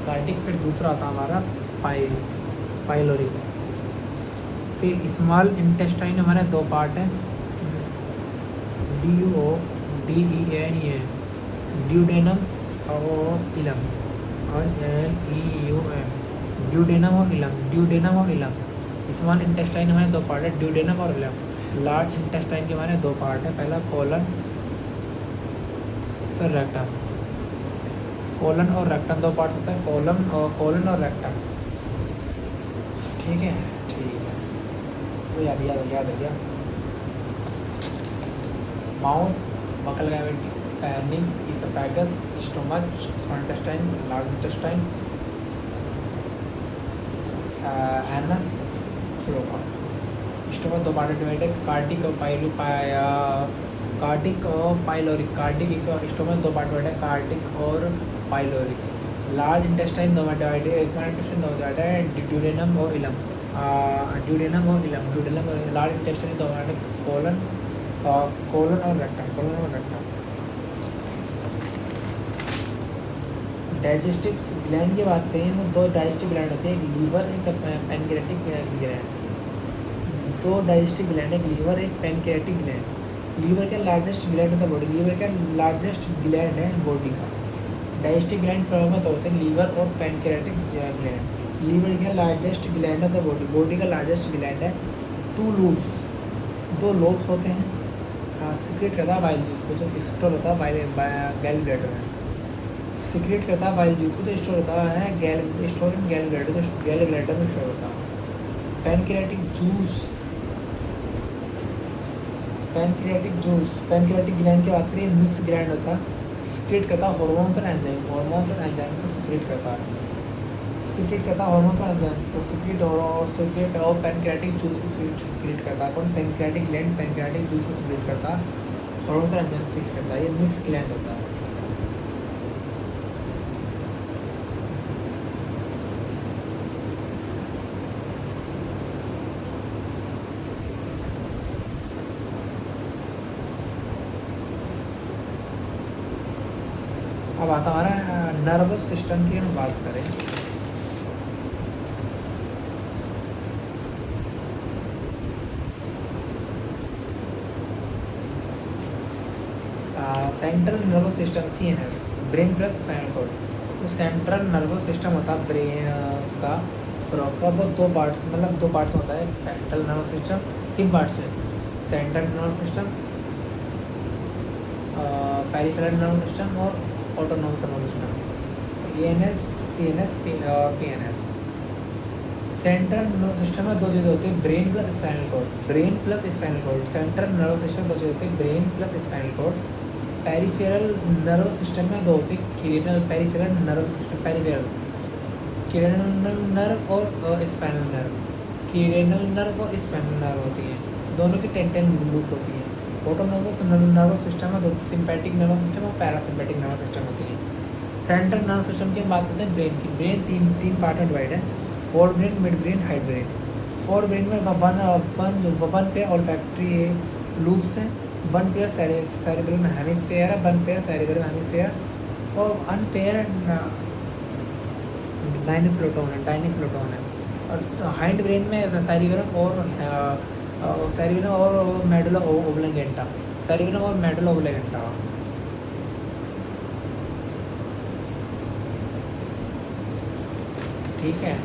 कार्डिक, फिर दूसरा आता हमारा पाइलोरिक। फिर स्मॉल इंटेस्टाइन हमारे दो पार्ट हैं, DUODENEM, ड्यूडेनम और इलम, ILEUM, ड्यूडेनम और इलम। स्मॉल इंटेस्टाइन हमारे दो पार्ट है, ड्यूडेनम और इलम। लार्ज इंटेस्टाइन के हमारे दो पार्ट है, पहला कोलन, फिर रेक्टम। कोलन और रेक्टम दो पार्ट होता है, कोलन और रेक्टम। ठीक है तो याद हो गया। Mouth, buccal cavity, फैरिंग्स, oesophagus, stomach, small intestine, large intestine, anus, cloaca. Stomach दो पार्ट डिवाइड है, कार्डिक और पाइलोरिक। कार्डिक स्टोमच दो पार्ट डिवाइड है, कार्डिक और पाइलोरिक। लार्ज इंटेस्टाइन दो पार्ट डिवाइड है, स्मॉल इंटेस्टाइन दो डिवाइड है, ड्यूडेनम और इलम। लार्ज इंटेस्टाइन दो पार्ट है, कोलन और रेक्टम। डाइजेस्टिव ग्लैंड की बात करें तो दो डाइजेस्टिव ग्लैंड होते हैं, एक लीवर, एक पैनक्रियाटिक ग्लैंड। दो डाइजेस्टिव ग्लैंड, एक लीवर, एक पैनक्रियाटिक ग्लैंड। लीवर का लार्जेस्ट ग्लैंड होता है बॉडी, लीवर का लार्जेस्ट ग्लैंड है बॉडी का। डाइजेस्टिव ग्लैंड फॉर्म में तो होते हैं लीवर और पैनक्रियाटिक ग्लैंड। लीवर का लार्जेस्ट ग्लैंड होता है बॉडी का लार्जेस्ट ग्लैंड है। दो लोब्स होते हैं, सीक्रेट करता है बाइल जूस को, जो स्टोर होता है गैल ब्लैडर में। सीक्रेट करता है बाइल जूस को, जो स्टोर होता है गैल ब्लैडर, जो गैल ब्लैडर में स्टोर होता है। पैनक्रियाटिक ग्लैंड की बात करें, मिक्स ग्लैंड होता है, सीक्रेट करता है हार्मोन्स और एंजाइम को सीक्रेट करता है। हार्मोन्स और एंजाइम को सीक्रेट और पैनक्रियाटिक जूस को सीक्रेट करता है। कौन? पैनक्रियाटिक ग्लैंड पैनक्रियाटिक जूस को सीक्रेट करता है, हार्मोन्स और एंजाइम सीक्रेट करता है। ये मिक्स ग्लैंड होता है। अब आता हमारा नर्वस सिस्टम की हम बात करें, central nervous system CNS, brain plus spinal cord. तो सेंट्रल नर्वस सिस्टम होता है ब्रेन उसका फ्रॉक वो दो पार्ट्स, मतलब दो पार्ट्स होता है सेंट्रल नर्वस सिस्टम। तीन पार्ट्स है central nervous system, peripheral nervous system और autonomous nervous system, ENS CNS PNS। Central nervous system में दो चीज़ें होती है, brain plus spinal cord, brain plus spinal cord. Central nervous system दो चीज़ें होती है, brain plus spinal cord. Peripheral nervous system में दो होती है, cranial peripheral nervous system, peripheral cranial nerve और स्पाइनल नर्व, क्रीनल नर्व और स्पाइनल नर्व होती है, दोनों की 10 लूप होती है। ऑटोनॉमस नर्वस सिस्टम में दो, सिंपैथिक नर्वस सिस्टम और पैरासिम्पैथिक नर्वस सिस्टम होती है। सेंट्रल नर्वस सिस्टम की हम बात करते हैं ब्रेन की। ब्रेन तीन पार्ट में डिवाइड है, fore brain, mid brain, hide brain. Fore brain में वन पे ऑल्फैक्टरी लूप्स हैं, वन पेयर सेरेब्रल हेमिस्फीयर है, वन पेयर सेरेब्रल हेमिस्फीयर और अनपेयर डाइनिफ्लोटोन है। और हाइंड ब्रेन में सेरिब्रम और मेडुला ओब्लांगेटा, सेरिब्रम और मेडुला ओब्लांगेटा। ठीक है,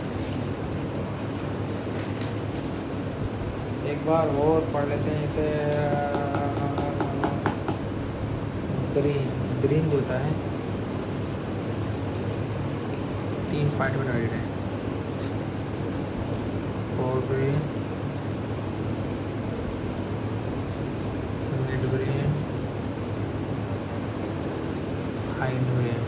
एक बार और पढ़ लेते हैं इसे। ब्रेन जो होता है तीन पार्ट में डिवाइडेड है, fore brain, mid brain, hind brain.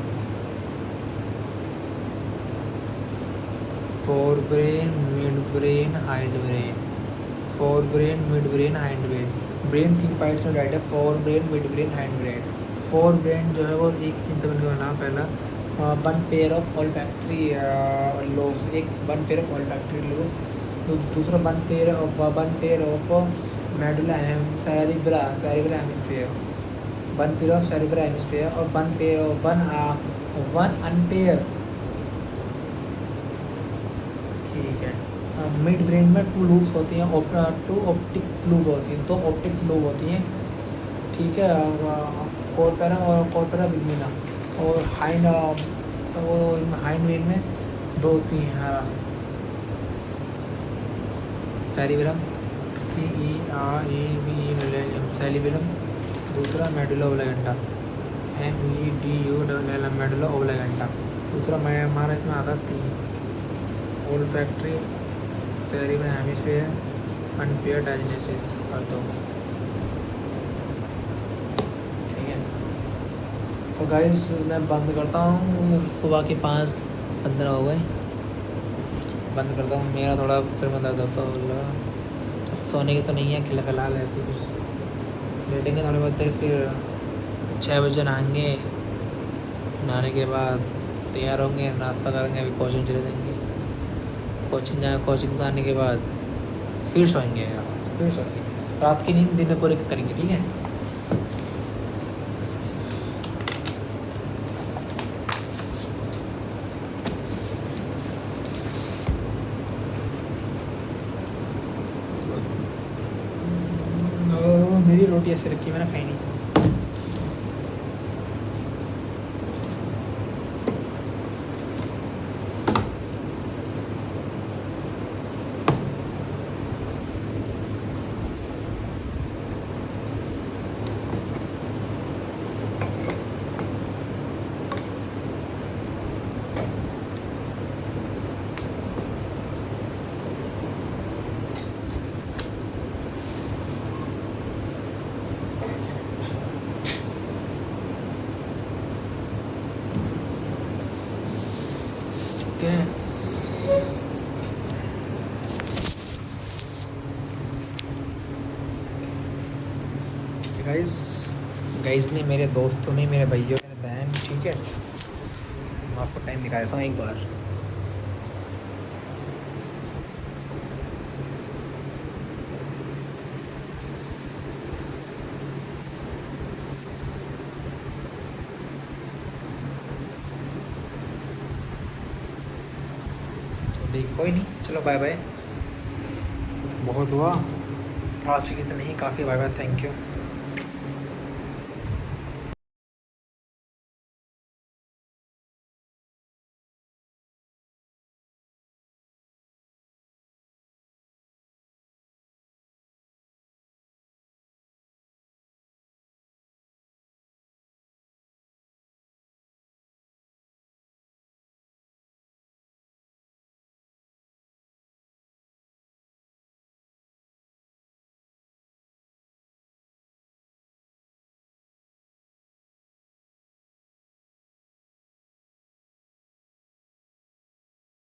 Fore brain, mid brain, hind brain, fore brain, mid brain, hind brain. Brain तीन पार्ट्स में डिवाइड है, fore brain, mid brain, hind brain. Fore brain जो है वो एक चिंता करने का नाम, पहला one pair of olfactory lobes, एक one pair of olfactory lobe, दूसरा one pair of medulla cerebral hemisphere, one pair of cerebral hemisphere और वन अनपेयर। ठीक है, मिड ब्रेन में टू लूप्स होती हैं, टू ऑप्टिक्स लूप होती हैं, दो ऑप्टिक्स लूप होती हैं। ठीक है, कॉर्पोरा विग्मिना और हाइंड ब्रेन में दो होती हैं, सेरिब्रम सेरिब्रम, दूसरा मेडुला ओब्लांगेटा मेडुला ओब्लांगेटा। दूसरा हमारा इसमें आता तीन, ओल्फैक्टरी, सेरिब्रल हेमिस्फीयर, अनपेयर डायजेनेसिस कर दो। ठीक है, तो गाइस मैं बंद करता हूँ, सुबह के 5:15 हो गए, बंद करता हूँ। मेरा थोड़ा सिर में दर्द तो सोने की तो नहीं है, फिलहाल ऐसे कुछ लेटेंगे थोड़ी बहुत देर, फिर 6 बजे नहाएंगे, नहाने के बाद तैयार होंगे, नाश्ता करेंगे, अभी कोचिंग चले जाएंगे, कोचिंग से आने के बाद फिर सोएंगे, रात की नींद दिन में पूरी करेंगे। ठीक है, मेरी रोटी ऐसे रखी, मैंने खाई नहीं। गाइस ने, मेरे दोस्तों ने, मेरे भैया, मेरे बहन, ठीक है, मैं आपको टाइम दिखा देता हूँ एक बार। कोई नहीं, चलो बाय बाय, बहुत हुआ आज की, इतना ही काफ़ी, बाय बाय, थैंक यू।